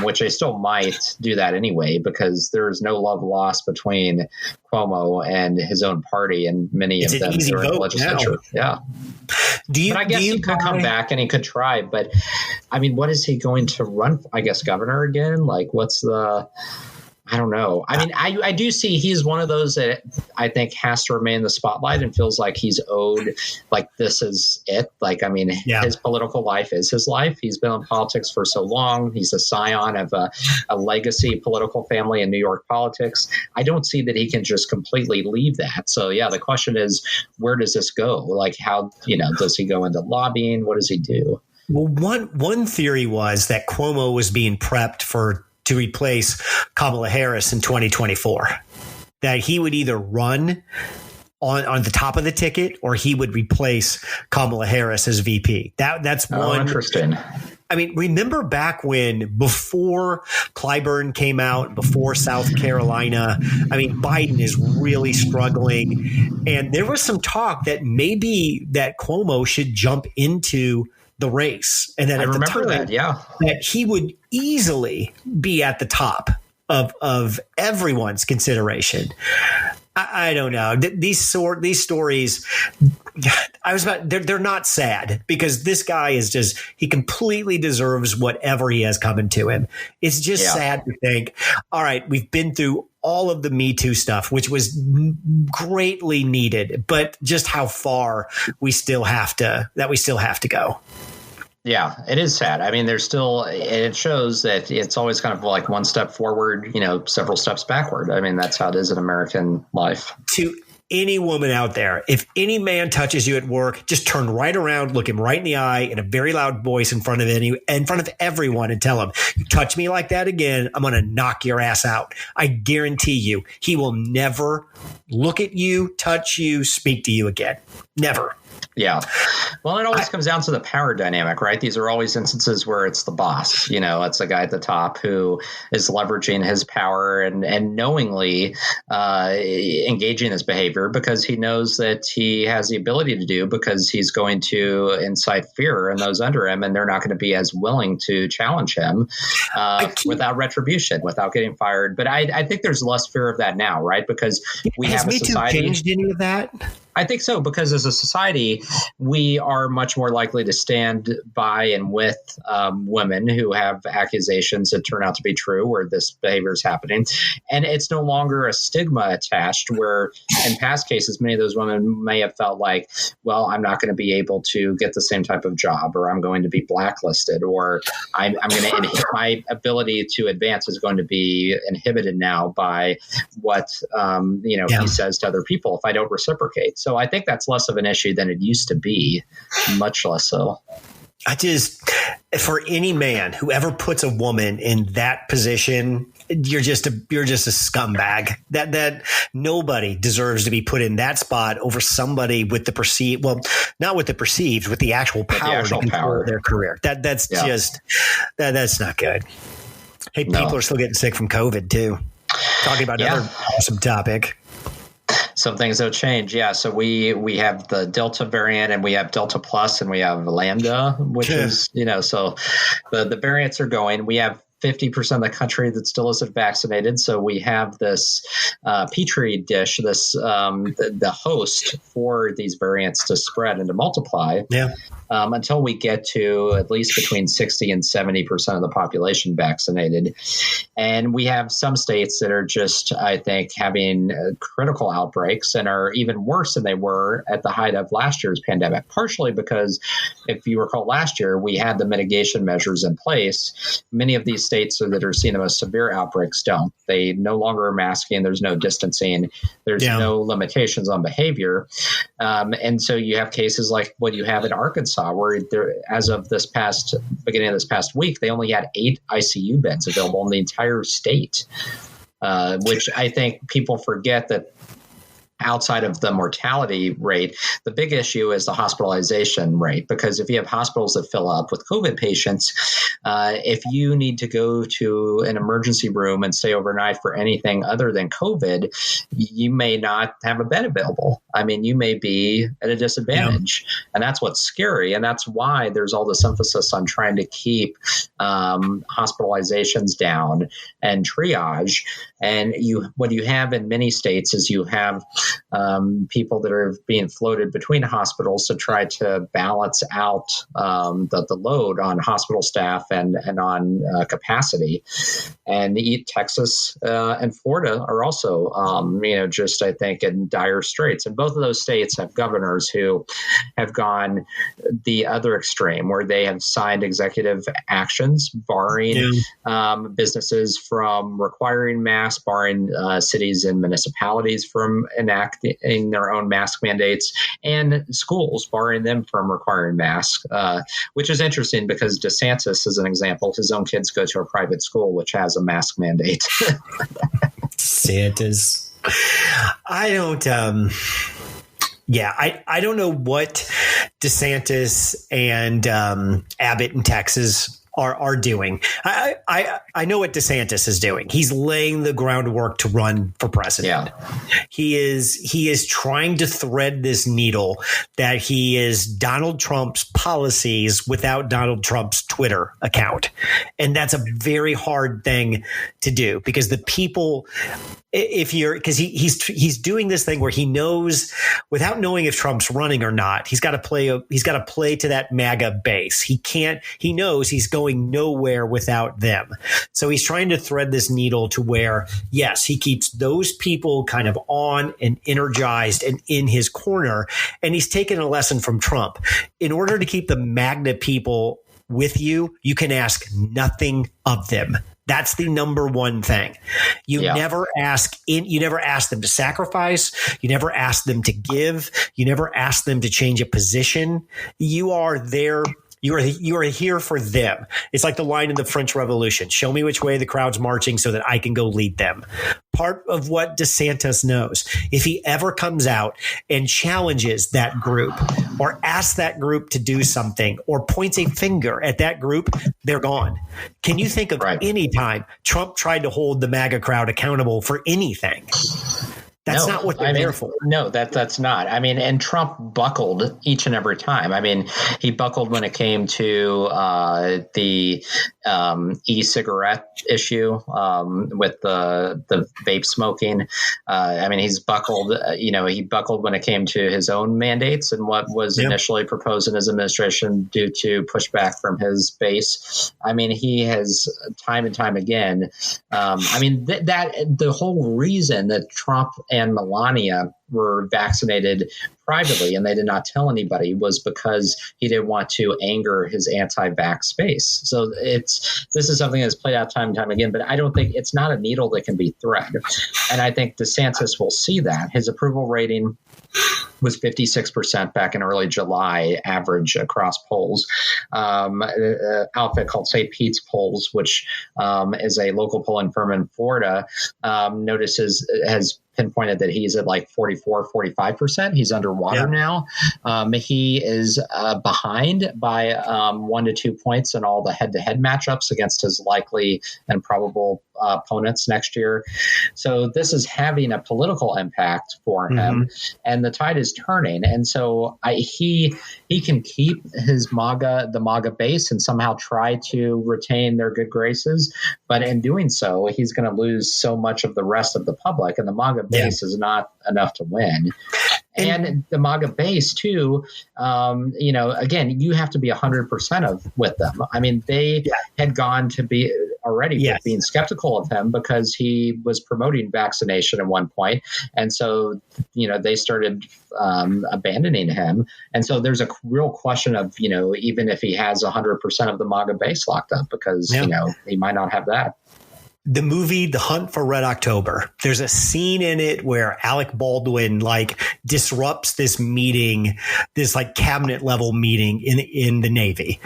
which they still might do that anyway, because there is no love lost between Cuomo and his own party, and many of them are in the legislature. Now. Yeah. But I guess he could come back and he could try. But I mean, what is he going to run? I guess governor again? Like, what's the? I don't know. I mean, I do see he's one of those that I think has to remain in the spotlight and feels like he's owed, like this is it. Like, I mean, his political life is his life. He's been in politics for so long. He's a scion of a legacy political family in New York politics. I don't see that he can just completely leave that. So, yeah, the question is, where does this go? Like, how, does he go into lobbying? What does he do? Well, one theory was that Cuomo was being prepped to replace Kamala Harris in 2024, that he would either run on the top of the ticket or he would replace Kamala Harris as VP. That's one. Interesting. I mean, remember back when, before Clyburn came out, before South Carolina, I mean, Biden is really struggling. And there was some talk that maybe that Cuomo should jump into the race. And then I remember that he would easily be at the top of everyone's consideration. I don't know. These stories, they're not sad, because this guy is just, he completely deserves whatever he has coming to him. It's just sad to think, all right, we've been through all of the Me Too stuff, which was greatly needed, but just how far we still have to go. Yeah, it is sad. I mean, there's still, it shows that it's always kind of like one step forward, several steps backward. I mean, that's how it is in American life. To any woman out there, if any man touches you at work, just turn right around, look him right in the eye in a very loud voice in front of everyone, and tell him, you touch me like that again, I'm going to knock your ass out. I guarantee you, he will never look at you, touch you, speak to you again. Never. Yeah. Well, it always comes down to the power dynamic, right? These are always instances where it's the boss, it's the guy at the top who is leveraging his power and knowingly engaging this behavior because he knows that he has the ability to do, because he's going to incite fear in those under him, and they're not going to be as willing to challenge him without retribution, without getting fired. But I think there's less fear of that now, right? Because we have a society. Has Me Too changed any of that? I think so, because as a society, we are much more likely to stand by and with women who have accusations that turn out to be true, where this behavior is happening. And it's no longer a stigma attached, where in past cases, many of those women may have felt like, well, I'm not going to be able to get the same type of job, or I'm going to be blacklisted, or I'm going to my ability to advance is going to be inhibited now by what he says to other people if I don't reciprocate. So I think that's less of an issue than it used to be, much less so. For any man who ever puts a woman in that position, you're just a scumbag. That nobody deserves to be put in that spot over somebody with the perceived, well, not with the perceived, with the actual power to control their career. That's not good. Hey, people are still getting sick from COVID too. Talking about another awesome topic. Some things have changed. Yeah. So we have the Delta variant, and we have Delta Plus, and we have Lambda, which is, so the variants are going. We have 50% of the country that still isn't vaccinated. So we have this petri dish, the host for these variants to spread and to multiply. Yeah. Until we get to at least between 60 and 70% of the population vaccinated. And we have some states that are just, I think, having critical outbreaks and are even worse than they were at the height of last year's pandemic, partially because, if you recall, last year we had the mitigation measures in place. Many of these states that are seeing the most severe outbreaks don't. They no longer are masking. There's no distancing. There's no limitations on behavior. And so you have cases like what you have in Arkansas, where as of beginning of this past week, they only had 8 ICU beds available in the entire state, which I think people forget that outside of the mortality rate, the big issue is the hospitalization rate, because if you have hospitals that fill up with COVID patients, if you need to go to an emergency room and stay overnight for anything other than COVID, you may not have a bed available. I mean, you may be at a disadvantage. Yeah. And that's what's scary. And that's why there's all this emphasis on trying to keep hospitalizations down and triage. And what you have in many states is you have people that are being floated between hospitals to try to balance out the load on hospital staff and on capacity. And Texas and Florida are also, just I think in dire straits. And both of those states have governors who have gone the other extreme, where they have signed executive actions barring businesses from requiring masks, barring cities and municipalities from enacting their own mask mandates, and schools barring them from requiring masks, which is interesting because DeSantis, as an example, his own kids go to a private school which has a mask mandate. DeSantis. I don't know what DeSantis and Abbott in Texas are doing. I know what DeSantis is doing. He's laying the groundwork to run for president. Yeah. He is trying to thread this needle that he is Donald Trump's policies without Donald Trump's Twitter account. And that's a very hard thing to do because the people, because he's doing this thing where he knows, without knowing if Trump's running or not, he's got to play to that MAGA base. He knows he's going nowhere without them. So he's trying to thread this needle to where, yes, he keeps those people kind of on and energized and in his corner. And he's taken a lesson from Trump. In order to keep the MAGA people with you, you can ask nothing of them. That's the number one thing. You never ask them to sacrifice. You never ask them to give. You never ask them to change a position. You are there. You are here for them. It's like the line in the French Revolution. Show me which way the crowd's marching so that I can go lead them. Part of what DeSantis knows, if he ever comes out and challenges that group or asks that group to do something or points a finger at that group, they're gone. Can you think of any time Trump tried to hold the MAGA crowd accountable for anything? That's not what they're there for. No, that's not. I mean, and Trump buckled each and every time. I mean, he buckled when it came to the e-cigarette issue with the vape smoking. I mean, he's buckled. He buckled when it came to his own mandates and what was initially proposed in his administration due to pushback from his base. I mean, he has time and time again. That the whole reason that Trump and Melania were vaccinated privately and they did not tell anybody was because he didn't want to anger his anti-vax base. So this is something that's played out time and time again, but I don't think it's not a needle that can be thread. And I think DeSantis will see that. His approval rating was 56% back in early July, average across polls. An outfit called St. Pete's Polls, which is a local polling firm in Florida, has pinpointed that he's at like 44-45%. He's underwater now. He is behind by 1 to 2 points in all the head-to-head matchups against his likely and probable opponents next year. So this is having a political impact for him, and the tide is turning. And so he can keep the MAGA base and somehow try to retain their good graces. But in doing so, he's going to lose so much of the rest of the public, and the MAGA base is not enough to win. And the MAGA base too, again, you have to be 100% with them. I mean, they had gone to be already being skeptical of him because he was promoting vaccination at one point. And so, they started abandoning him. And so there's a real question of, even if he has 100% of the MAGA base locked up, because, he might not have that. The movie The Hunt for Red October, there's a scene in it where Alec Baldwin disrupts this meeting, this cabinet level meeting in the Navy.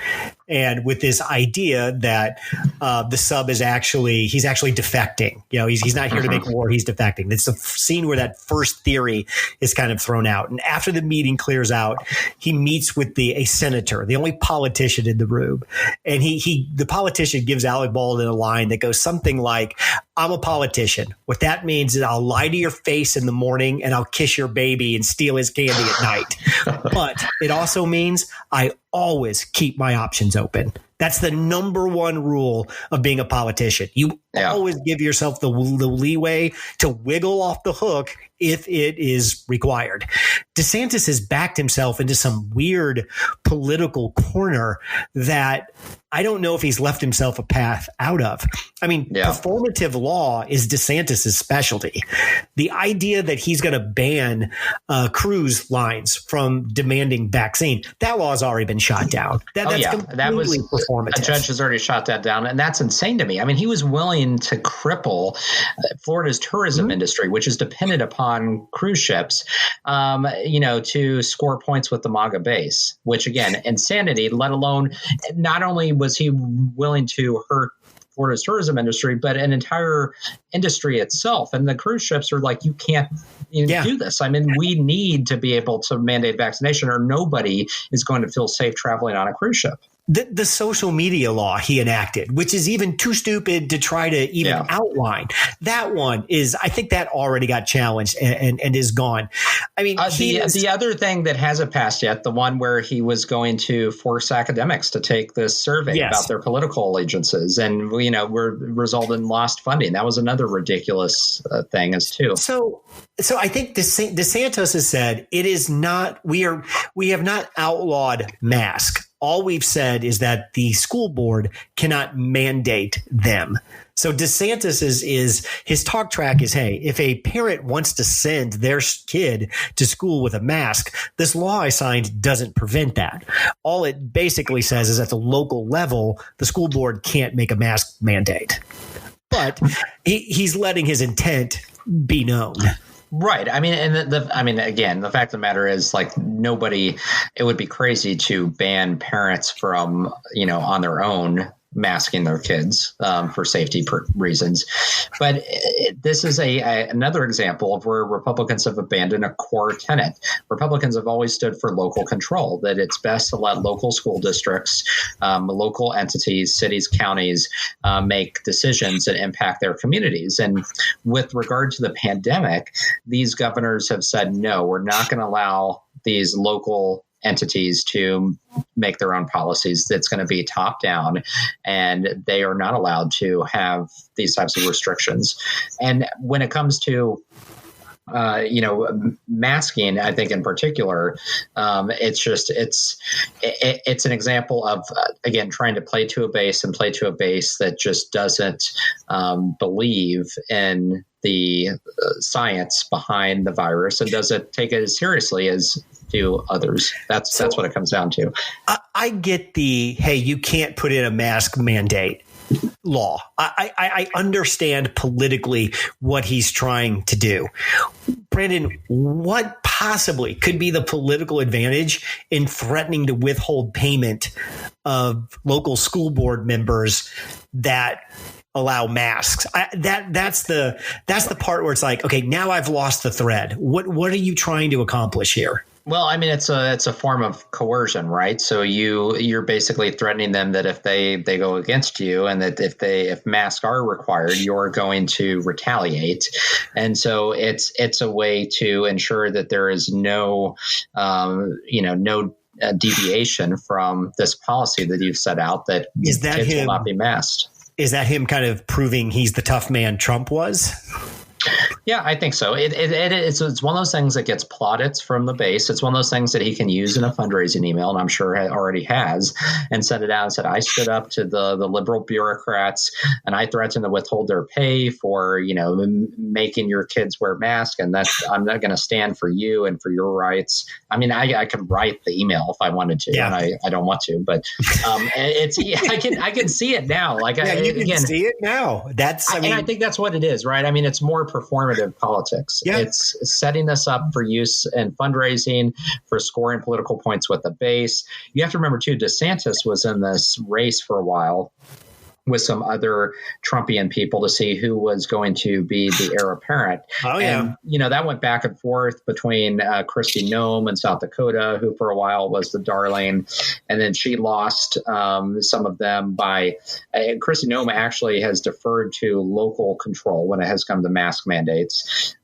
And with this idea that the sub he's actually defecting. He's not here to make war, he's defecting. It's the scene where that first theory is kind of thrown out. And after the meeting clears out, he meets with a senator, the only politician in the room. And the politician gives Alec Baldwin a line that goes something like, I'm a politician. What that means is I'll lie to your face in the morning and I'll kiss your baby and steal his candy at night. But it also means I always keep my options open. That's the number one rule of being a politician. You always give yourself the leeway to wiggle off the hook if it is required. DeSantis has backed himself into some weird political corner that I don't know if he's left himself a path out of. I mean, performative law is DeSantis' specialty. The idea that he's going to ban cruise lines from demanding vaccine, that law has already been shot down. That's completely performative. A judge has already shot that down, and that's insane to me. I mean, he was willing to cripple Florida's tourism industry, which is dependent upon cruise ships, to score points with the MAGA base, which, again, insanity, let alone not only was he willing to hurt Florida's tourism industry, but an entire industry itself. And the cruise ships are like, you can't do this. I mean, we need to be able to mandate vaccination or nobody is going to feel safe traveling on a cruise ship. The social media law he enacted, which is even too stupid to try to even outline. That one is, I think that already got challenged and is gone. I mean, the other thing that hasn't passed yet, the one where he was going to force academics to take this survey about their political allegiances and, result in lost funding. That was another ridiculous thing as too. So I think DeSantis has said it is not, we have not outlawed masks. All we've said is that the school board cannot mandate them. So DeSantis is his talk track is, hey, if a parent wants to send their kid to school with a mask, this law I signed doesn't prevent that. All it basically says is at the local level, the school board can't make a mask mandate. But he's letting his intent be known. Right. I mean, and again, the fact of the matter is, like, it would be crazy to ban parents from, on their own masking their kids for safety reasons. But this is another example of where Republicans have abandoned a core tenet. Republicans have always stood for local control, that it's best to let local school districts, local entities, cities, counties make decisions that impact their communities. And with regard to the pandemic, these governors have said, no, we're not going to allow these local entities to make their own policies. That's going to be top down, and they are not allowed to have these types of restrictions. And when it comes to masking, I think in particular, it's an example of, again, trying to play to a base that just doesn't believe in the science behind the virus and doesn't take it as seriously as do others. That's what it comes down to. I get hey, you can't put in a mask mandate law. I understand politically what he's trying to do. Brandon, what possibly could be the political advantage in threatening to withhold payment of local school board members that allow masks? That's the part where it's like, okay, now I've lost the thread. What are you trying to accomplish here? Well, I mean, it's a form of coercion, right? So you're basically threatening them that if they go against you, and that if masks are required, you're going to retaliate. And so it's a way to ensure that there is no deviation from this policy that you've set out, that kids will not be masked. Is that him kind of proving he's the tough man Trump was? Yeah, I think so. It's one of those things that gets plaudits from the base. It's one of those things that he can use in a fundraising email, and I'm sure already has, and send it out and said, I stood up to the liberal bureaucrats and I threatened to withhold their pay for, making your kids wear masks, and I'm not going to stand for you and for your rights. I mean, I could write the email if I wanted to, and I don't want to, but I can see it now. Like, you can see it now. And I think that's what it is, right? I mean, it's more performative politics. Yeah. It's setting this up for use in fundraising, for scoring political points with the base. You have to remember, too, DeSantis was in this race for a while with some other Trumpian people to see who was going to be the heir apparent. Oh, yeah. And, that went back and forth between Kristi Noem in South Dakota, who for a while was the darling. And then she lost some of them by Kristi Noem actually has deferred to local control when it has come to mask mandates.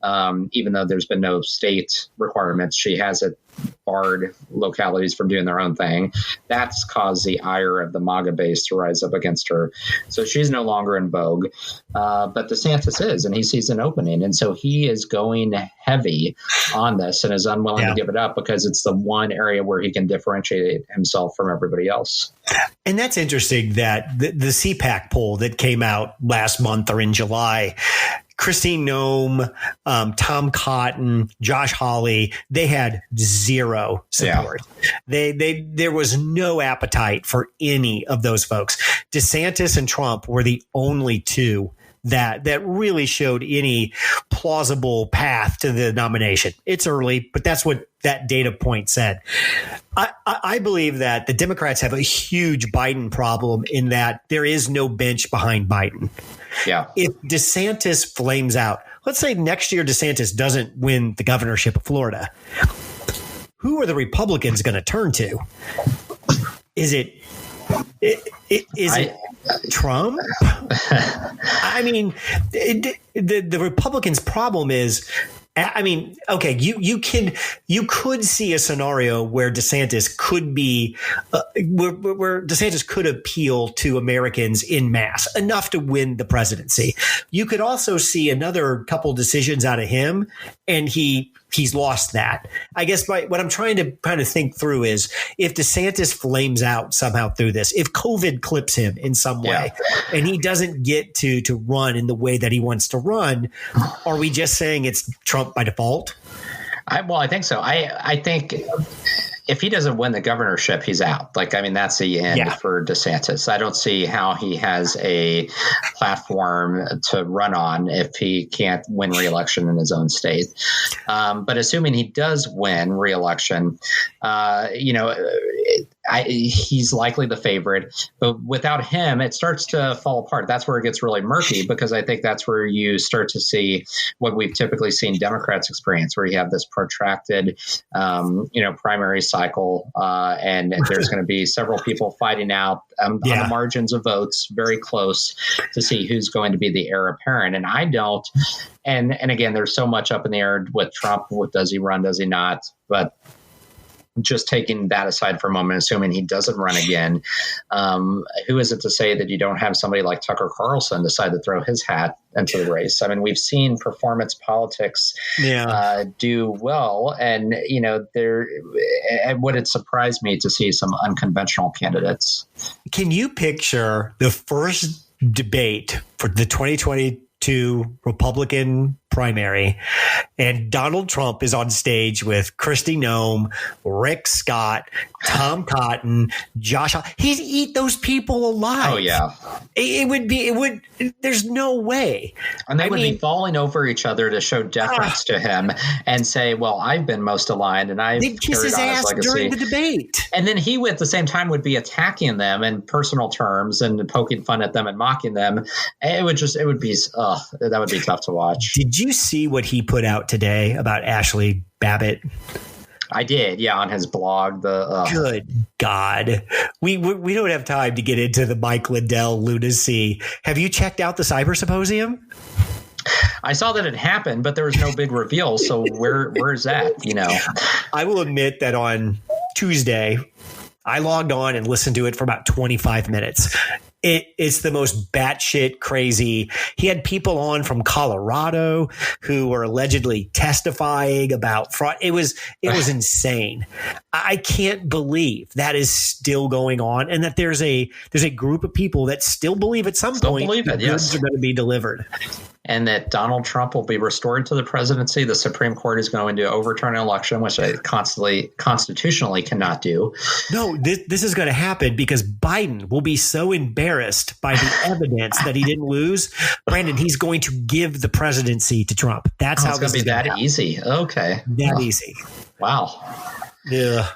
Even though there's been no state requirements, she has it barred localities from doing their own thing. That's caused the ire of the MAGA base to rise up against her. So she's no longer in vogue. But DeSantis is, and he sees an opening. And so he is going heavy on this and is unwilling to give it up because it's the one area where he can differentiate himself from everybody else. And that's interesting that the CPAC poll that came out last month or in July, Kristi Noem, Tom Cotton, Josh Hawley, they had zero support. Yeah. There was no appetite for any of those folks. DeSantis and Trump were the only two that really showed any plausible path to the nomination. It's early, but that's what that data point said. I believe that the Democrats have a huge Biden problem in that there is no bench behind Biden. Yeah. If DeSantis flames out, let's say next year DeSantis doesn't win the governorship of Florida, who are the Republicans going to turn to? Is it Trump? I mean, the Republicans' problem is, I mean, okay, you could see a scenario where DeSantis could be where DeSantis could appeal to Americans in mass enough to win the presidency. You could also see another couple decisions out of him, and he's lost that. I guess what I'm trying to kind of think through is if DeSantis flames out somehow through this, if COVID clips him in some way, and he doesn't get to run in the way that he wants to run, are we just saying it's Trump by default? I think so. I think if he doesn't win the governorship, he's out. That's the end for DeSantis. I don't see how he has a platform to run on if he can't win re-election in his own state. But assuming he does win re-election, he's likely the favorite. But without him, it starts to fall apart. That's where it gets really murky, because I think that's where you start to see what we've typically seen Democrats experience, where you have this protracted, primary cycle, and there's going to be several people fighting out on the margins of votes, very close to see who's going to be the heir apparent. And I don't. And again, there's so much up in the air with Trump. Does he run? Does he not? But just taking that aside for a moment, assuming he doesn't run again, who is it to say that you don't have somebody like Tucker Carlson decide to throw his hat into the race? I mean, we've seen performance politics do well, and would it surprise me to see some unconventional candidates? Can you picture the first debate for the 2022 Republican primary, and Donald Trump is on stage with Kristi Noem, Rick Scott, Tom Cotton, Josh? He'd eat those people alive. Oh yeah, it would. There's no way. And they would be falling over each other to show deference to him and say, "Well, I've been most aligned, and I've they'd kiss his ass during the debate." And then he, at the same time, would be attacking them in personal terms and poking fun at them and mocking them. That would be tough to watch. Did you see what he put out today about Ashley Babbitt? I did, on his blog. Good God. We don't have time to get into the Mike Lindell lunacy. Have you checked out the Cyber Symposium? I saw that it happened, but there was no big reveal. So where's that? I will admit that on Tuesday, I logged on and listened to it for about 25 minutes. It's the most batshit crazy. He had people on from Colorado who were allegedly testifying about fraud. It was insane. I can't believe that is still going on, and that there's a group of people that still believe at some point the goods are going to be delivered. And that Donald Trump will be restored to the presidency. The Supreme Court is going to overturn an election, which they constitutionally cannot do. No, this is going to happen because Biden will be so embarrassed by the evidence that he didn't lose. Brandon, he's going to give the presidency to Trump. That's how it's going to be that easy. Okay. Easy. Wow. Yeah.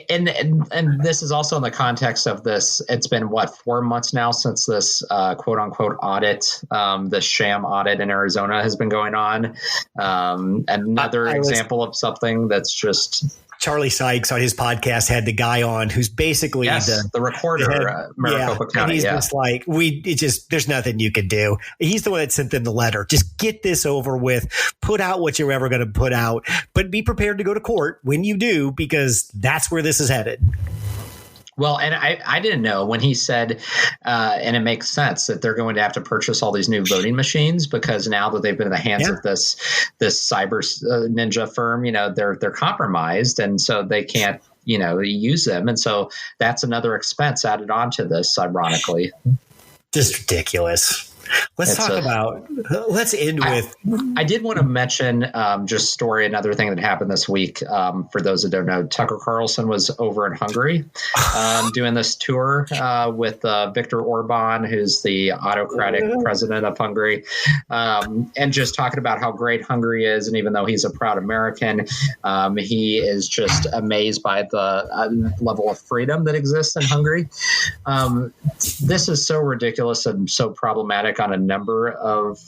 And this is also in the context of this. It's been 4 months now since this quote unquote audit, the sham audit in Arizona has been going on. Another example of something that's just. Charlie Sykes on his podcast had the guy on who's basically the recorder, Maricopa County. And he's just like, there's nothing you can do. He's the one that sent them the letter. Just get this over with, put out what you're ever going to put out, but be prepared to go to court when you do, because that's where this is headed. Well, and I didn't know when he said, and it makes sense that they're going to have to purchase all these new voting machines, because now that they've been in the hands of this cyber ninja firm, they're compromised, and so they can't, use them. And so that's another expense added on to this, ironically. Just ridiculous. Let's end with. I did want to mention another thing that happened this week. For those that don't know, Tucker Carlson was over in Hungary doing this tour with Viktor Orban, who's the autocratic president of Hungary, and just talking about how great Hungary is. And even though he's a proud American, he is just amazed by the level of freedom that exists in Hungary. This is so ridiculous and so problematic on a number of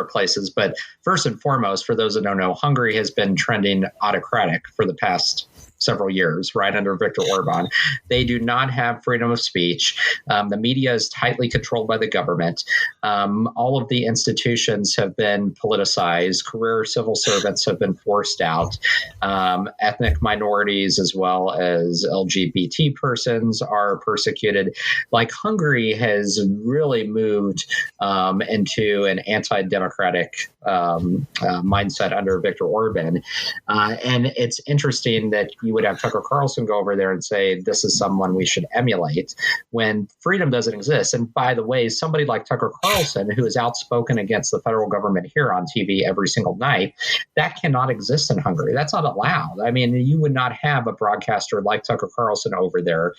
places. But first and foremost, for those that don't know, Hungary has been trending autocratic for the past several years, right under Viktor Orban. They do not have freedom of speech. The media is tightly controlled by the government. All of the institutions have been politicized. Career civil servants have been forced out. Ethnic minorities as well as LGBT persons are persecuted. Like, Hungary has really moved into an anti-democratic mindset under Viktor Orban. And it's interesting that you would have Tucker Carlson go over there and say, this is someone we should emulate, when freedom doesn't exist. And by the way, somebody like Tucker Carlson, who is outspoken against the federal government here on TV every single night, that cannot exist in Hungary. That's not allowed. I mean, you would not have a broadcaster like Tucker Carlson over there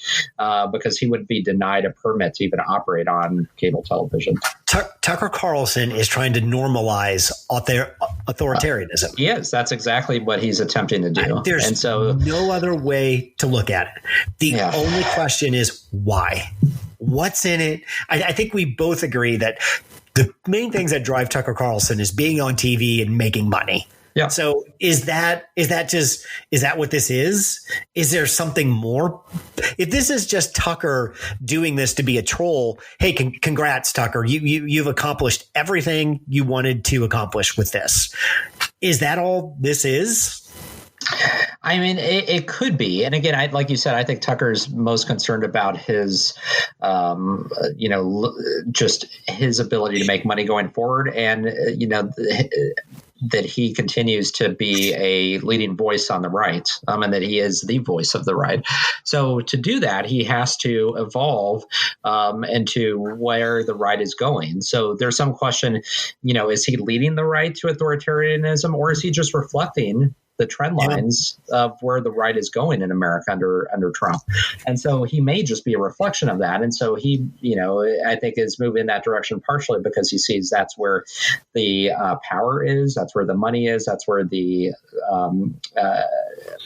because he would be denied a permit to even operate on cable television. Tucker Carlson is trying to normalize authoritarianism. Yes, that's exactly what he's attempting to do. There's no other way to look at it. The only question is why? What's in it? I think we both agree that the main things that drive Tucker Carlson is being on TV and making money. Yeah. So is that what this is? Is there something more? If this is just Tucker doing this to be a troll, hey, congrats, Tucker. You've accomplished everything you wanted to accomplish with this. Is that all this is? I mean, it could be. And again, like you said, I think Tucker's most concerned about his, just his ability to make money going forward. And, that he continues to be a leading voice on the right, and that he is the voice of the right. So to do that, he has to evolve into where the right is going. So there's some question, is he leading the right to authoritarianism, or is he just reflecting the trend lines of where the right is going in America under Trump? And so he may just be a reflection of that. And so he, I think is moving in that direction partially because he sees that's where the power is, that's where the money is, that's where the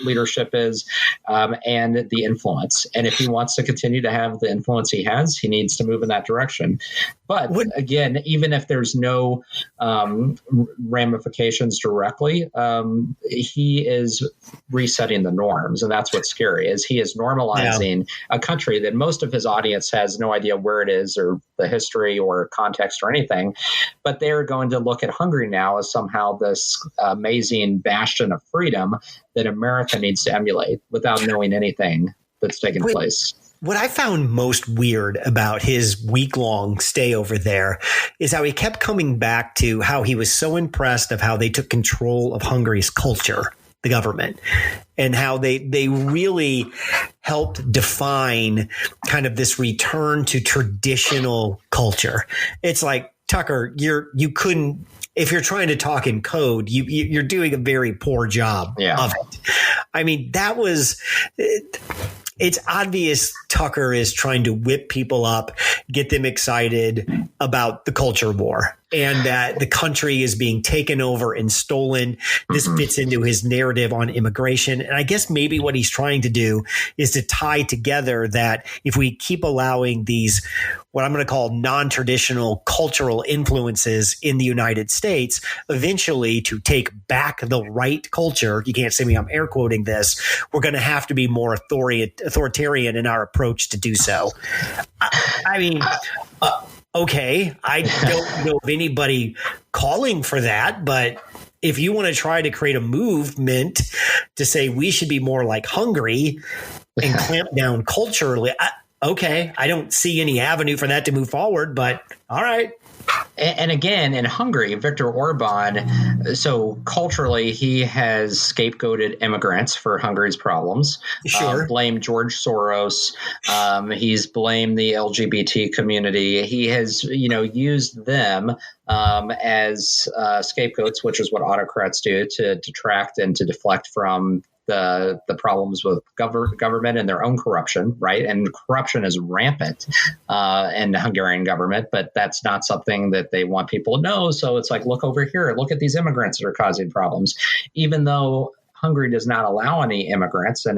leadership is, and the influence. And if he wants to continue to have the influence he has, he needs to move in that direction. But again, even if there's no ramifications directly, he is resetting the norms. And that's what's scary, is he is normalizing a country that most of his audience has no idea where it is or the history or context or anything. But they're going to look at Hungary now as somehow this amazing bastion of freedom that America needs to emulate without knowing anything that's taken place. What I found most weird about his week-long stay over there is how he kept coming back to how he was so impressed of how they took control of Hungary's culture, the government, and how they really helped define kind of this return to traditional culture. It's like, Tucker, you couldn't, if you're trying to talk in code, you're doing a very poor job of it. I mean, that was... It's obvious Tucker is trying to whip people up, get them excited about the culture war, and that the country is being taken over and stolen. This fits into his narrative on immigration. And I guess maybe what he's trying to do is to tie together that if we keep allowing these, what I'm going to call non-traditional cultural influences in the United States, eventually to take back the right culture, you can't see me, I'm air quoting this, we're going to have to be more authoritarian in our approach to do so. I mean, okay, I don't know of anybody calling for that, but if you want to try to create a movement to say we should be more like Hungary and clamp down culturally, okay, I don't see any avenue for that to move forward, but all right. And again, in Hungary, Viktor Orban, so culturally, he has scapegoated immigrants for Hungary's problems. Sure. Blamed George Soros. He's blamed the LGBT community. He has, used them as scapegoats, which is what autocrats do, to detract and to deflect from the problems with government and their own corruption, right? And corruption is rampant in the Hungarian government, but that's not something that they want people to know. So it's like, look over here, look at these immigrants that are causing problems, even though Hungary does not allow any immigrants and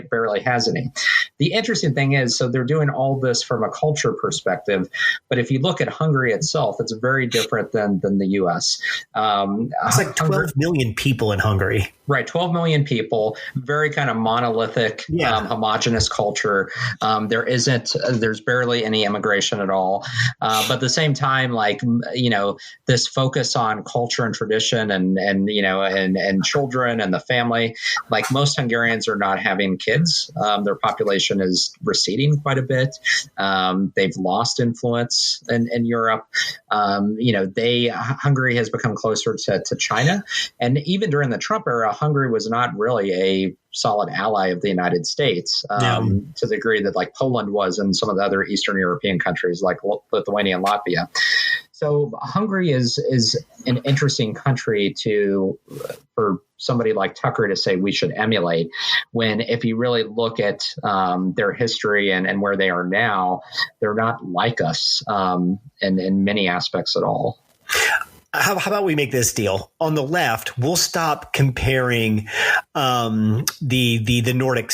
barely has any. The interesting thing is, so they're doing all this from a culture perspective, but if you look at Hungary itself, it's very different than the U.S. It's like 12 million people in Hungary. Right, 12 million people, very kind of monolithic, homogenous culture. There's barely any immigration at all. But at the same time, this focus on culture and tradition and children and the family, like most Hungarians are not having kids. Their population is receding quite a bit. They've lost influence in Europe. Hungary has become closer to China. And even during the Trump era, Hungary was not really a solid ally of the United States to the degree that like Poland was and some of the other Eastern European countries like Lithuania and Latvia. So Hungary is an interesting country for somebody like Tucker to say we should emulate, when if you really look at their history and where they are now, they're not like us in many aspects at all. How about we make this deal? On the left, we'll stop comparing the Nordic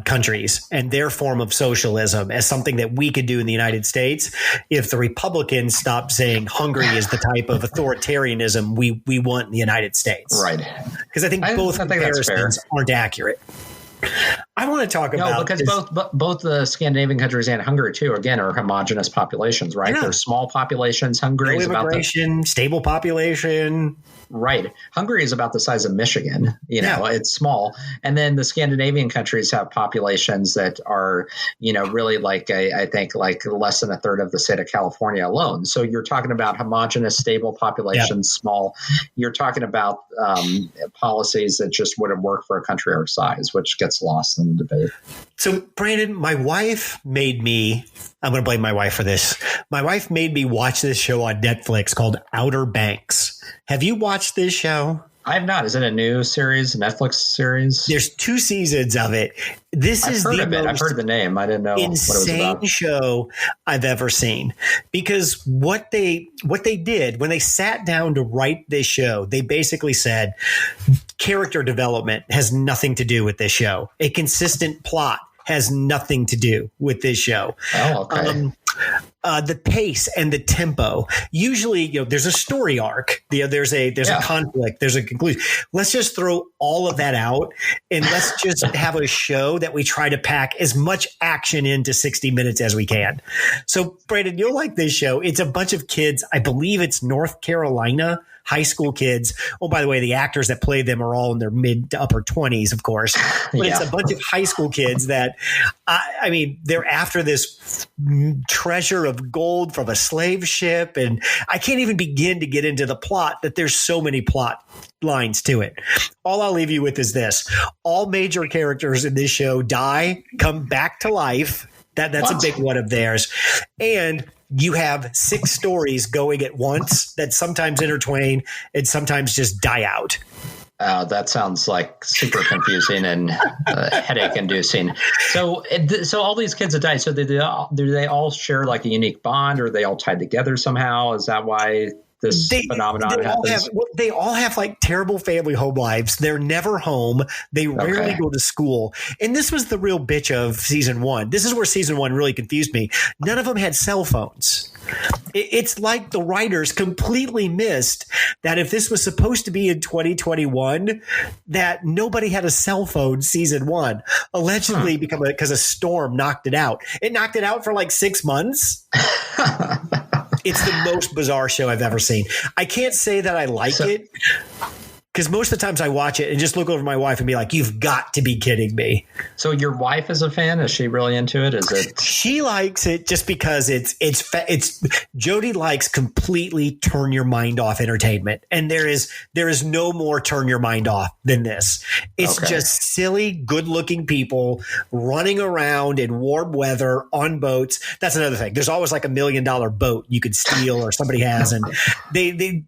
countries and their form of socialism as something that we could do in the United States if the Republicans stop saying Hungary is the type of authoritarianism we want in the United States. Right. Because I think both comparisons aren't accurate. I want to talk about because both the Scandinavian countries and Hungary too, again, are homogenous populations, right? They're small populations. Hungary is about stable population. Right. Hungary is about the size of Michigan. It's small. And then the Scandinavian countries have populations that are, really I think less than a third of the state of California alone. So you're talking about homogenous, stable populations, small. You're talking about policies that just wouldn't work for a country our size, which gets lost in the debate. So, Brandon, my wife made me, I'm going to blame my wife for this. My wife made me watch this show on Netflix called Outer Banks. Have you watched this show? I have not. Is it a new series, Netflix series? There's 2 seasons of it. I've heard the name. I didn't know what it was about. Insane show I've ever seen. Because what they did when they sat down to write this show, they basically said character development has nothing to do with this show. A consistent plot has nothing to do with this show. Oh, okay. The pace and the tempo. Usually, there's a story arc. There's a conflict. There's a conclusion. Let's just throw all of that out and let's just have a show that we try to pack as much action into 60 minutes as we can. So, Brandon, you'll like this show. It's a bunch of kids. I believe it's North Carolina high school kids. Oh, by the way, the actors that play them are all in their mid to upper 20s, of course. But it's a bunch of high school kids that, they're after this treasure of gold from a slave ship. And I can't even begin to get into the plot, that there's so many plot lines to it. All I'll leave you with is this. All major characters in this show die, come back to life. That's a big one of theirs. And you have 6 stories going at once that sometimes intertwine and sometimes just die out. That sounds like super confusing and headache inducing. So all these kids that died. So do they all share like a unique bond, or are they all tied together somehow? Is that why this phenomenon happens? They all have like terrible family home lives. They're never home. They rarely go to school. And this was the real bitch of season 1. This is where season 1 really confused me. None of them had cell phones. It's like the writers completely missed that if this was supposed to be in 2021, that nobody had a cell phone season 1, allegedly because a storm knocked it out. It knocked it out for like 6 months. It's the most bizarre show I've ever seen. I can't say that I like it, because most of the times I watch it and just look over my wife and be like, you've got to be kidding me. So your wife is a fan? Is she really into it? Is it? She likes it just because it's Jody likes completely turn your mind off entertainment. And there is no more turn your mind off than this. It's just silly, good looking people running around in warm weather on boats. That's another thing. There's always like $1 million boat you could steal or somebody has. And they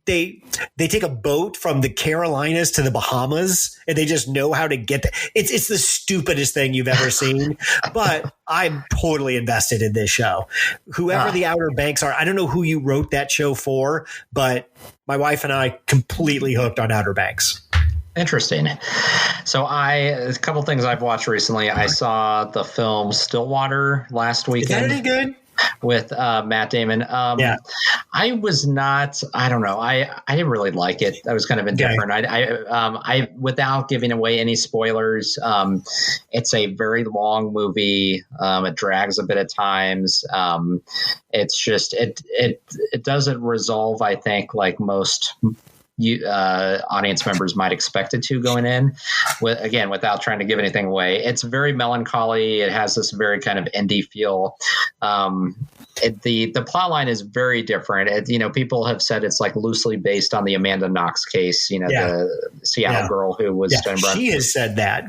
take a boat from the Carolinas to the Bahamas, and they just know how to get there. It's the stupidest thing you've ever seen, but I'm totally invested in this show. Whoever the Outer Banks are, I don't know who you wrote that show for, but my wife and I completely hooked on Outer Banks. Interesting. So a couple things I've watched recently. I saw the film Stillwater last weekend. Is that any good? With Matt Damon. I was not, I don't know. I didn't really like it. I was kind of indifferent. I without giving away any spoilers, it's a very long movie. It drags a bit at times. It's just, it doesn't resolve, I think, like most audience members might expect it to going in. Again, without trying to give anything away, it's very melancholy. It has this very kind of indie feel. The plot line is very different. People have said it's like loosely based on the Amanda Knox case. The Seattle girl who was done. She has said that.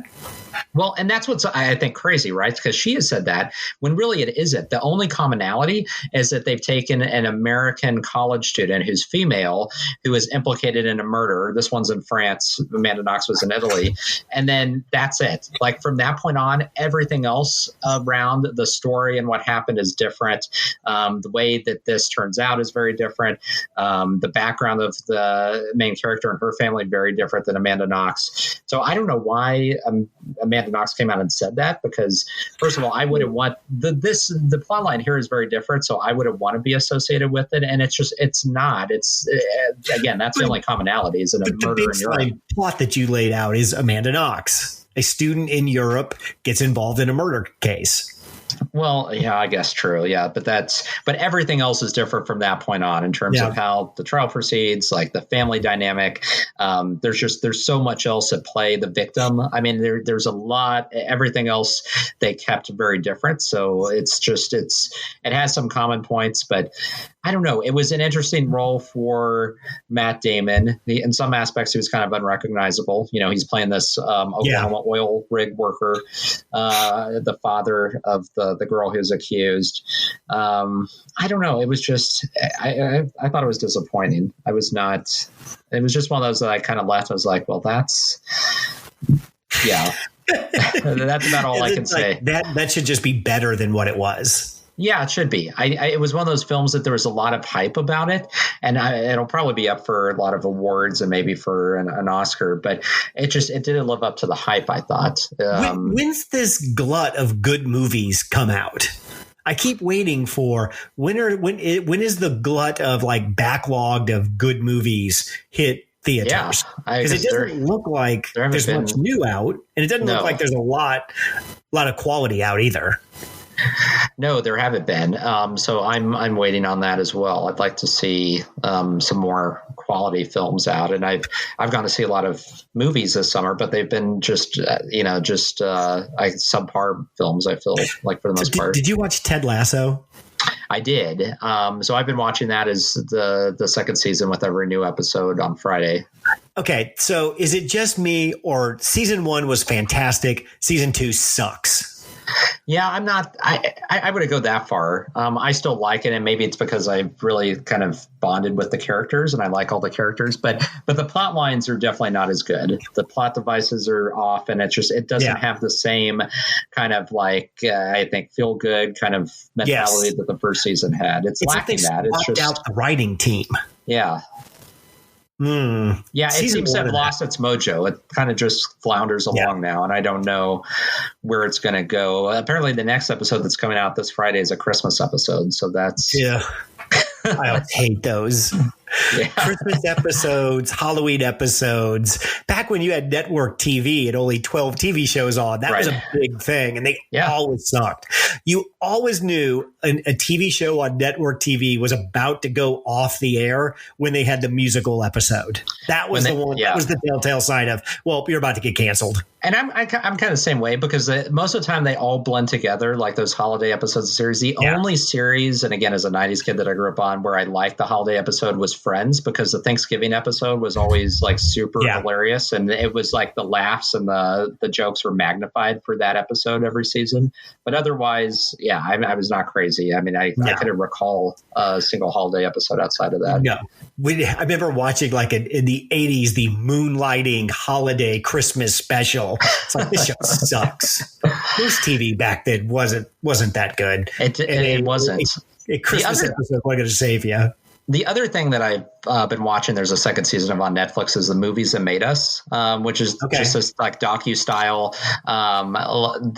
Well, and that's what's, I think, crazy, right? Because she has said that when really it isn't. The only commonality is that they've taken an American college student who's female, who is implicated in a murder. This one's in France. Amanda Knox was in Italy. And then that's it. Like from that point on, everything else around the story and what happened is different. The way that this turns out is very different. The background of the main character and her family, very different than Amanda Knox. So I don't know why Amanda Knox came out and said that, because first of all, I wouldn't want the plot line here is very different. So I wouldn't want to be associated with it. And it's not, again, that's the only commonality is in a murder in Europe. The plot that you laid out is Amanda Knox, a student in Europe, gets involved in a murder case. Well, yeah, I guess true. Yeah. But everything else is different from that point on in terms of how the trial proceeds, like the family dynamic. There's so much else at play. The victim. I mean, there's a lot, everything else they kept very different. So it has some common points, but I don't know. It was an interesting role for Matt Damon. In some aspects, he was kind of unrecognizable. He's playing this Oklahoma oil rig worker, the father of the girl who's accused. I don't know. It was just, I thought it was disappointing. It was just one of those that I kind of left. I was like, well, that's about all I can say. That should just be better than what it was. Yeah, it should be. It was one of those films that there was a lot of hype about it, and it'll probably be up for a lot of awards and maybe for an Oscar, but it didn't live up to the hype, I thought. When's this glut of good movies come out? I keep waiting for when is the glut of like backlogged of good movies hit theaters? Because it doesn't look like there's much new out, and it doesn't look like there's a lot of quality out either. No, there haven't been. So I'm waiting on that as well. I'd like to see some more quality films out, and I've gone to see a lot of movies this summer, but they've been just subpar films. I feel like for the most part. Did you watch Ted Lasso? I did. So I've been watching that as the second season with every new episode on Friday. Okay, so is it just me, or season 1 was fantastic, season 2 sucks? Yeah, I'm not. I wouldn't go that far. I still like it, and maybe it's because I've really kind of bonded with the characters, and I like all the characters. But the plot lines are definitely not as good. The plot devices are off, and it doesn't have the same kind of like I think feel good kind of mentality that the first season had. It's lacking that. It's just out the writing team. Yeah. Yeah, it seems to have lost its mojo. It kind of just flounders along now, and I don't know where it's going to go. Apparently, the next episode that's coming out this Friday is a Christmas episode, so that's I always hate those. Yeah. Christmas episodes, Halloween episodes. Back when you had network TV and only 12 TV shows on, that was a big thing, and they always sucked. You always knew a TV show on network TV was about to go off the air when they had the musical episode. That was the one. That was the telltale sign of, well, you're about to get canceled. And I'm kind of the same way because most of the time they all blend together, like those holiday episodes of series. The only series, and again, as a 90s kid that I grew up on, where I liked the holiday episode was Friends, because the Thanksgiving episode was always like super hilarious, and it was like the laughs and the jokes were magnified for that episode every season. But otherwise, I was not crazy. I mean, I couldn't recall a single holiday episode outside of that. No. I remember watching like in the 80s, the Moonlighting Holiday Christmas special. It's like, this show sucks. This TV back then wasn't that good. It wasn't. A Christmas episode wasn't going to save you. The other thing that I've been watching, there's a second season of on Netflix, is The Movies That Made Us, which is just this like docu-style.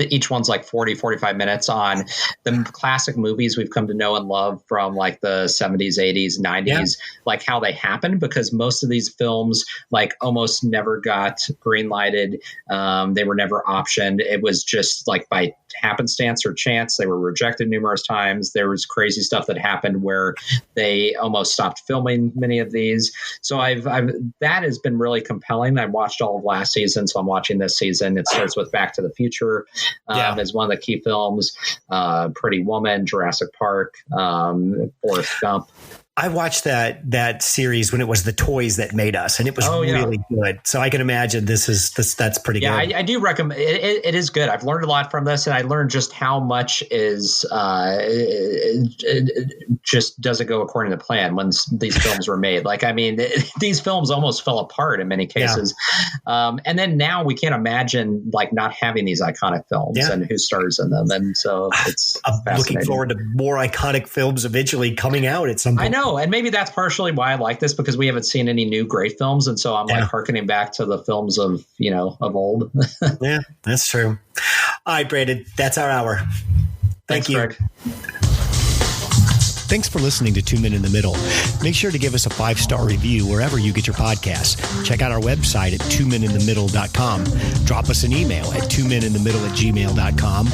Each one's like 40, 45 minutes on the classic movies we've come to know and love from like the 70s, 80s, 90s, like how they happened, because most of these films like almost never got green-lighted. They were never optioned. It was just like by happenstance or chance. They were rejected numerous times. There was crazy stuff that happened where they almost stopped filming many of these. So that has been really compelling. I watched all of last season, so I'm watching this season. It starts with Back to the Future as one of the key films, Pretty Woman, Jurassic Park, Forrest Gump. I watched that series when it was the toys that made us, and it was really good. So I can imagine that's pretty good. I do recommend it. It is good. I've learned a lot from this, and I learned just how much is it just doesn't go according to plan when these films were made. Like, I mean, these films almost fell apart in many cases. And then now we can't imagine like not having these iconic films and who stars in them. And so I'm looking forward to more iconic films eventually coming out at some point. I know. And maybe that's partially why I like this, because we haven't seen any new great films. And so I'm like hearkening back to the films of old. Yeah, that's true. All right, Brandon, that's our hour. Thanks, you. Greg. Thanks for listening to 2 Men in the Middle. Make sure to give us a 5-star review wherever you get your podcasts. Check out our website at 2meninthemiddle.com. Drop us an email at 2meninthemiddle@gmail.com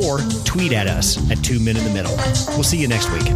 or tweet at us at 2 Men in the Middle. We'll see you next week.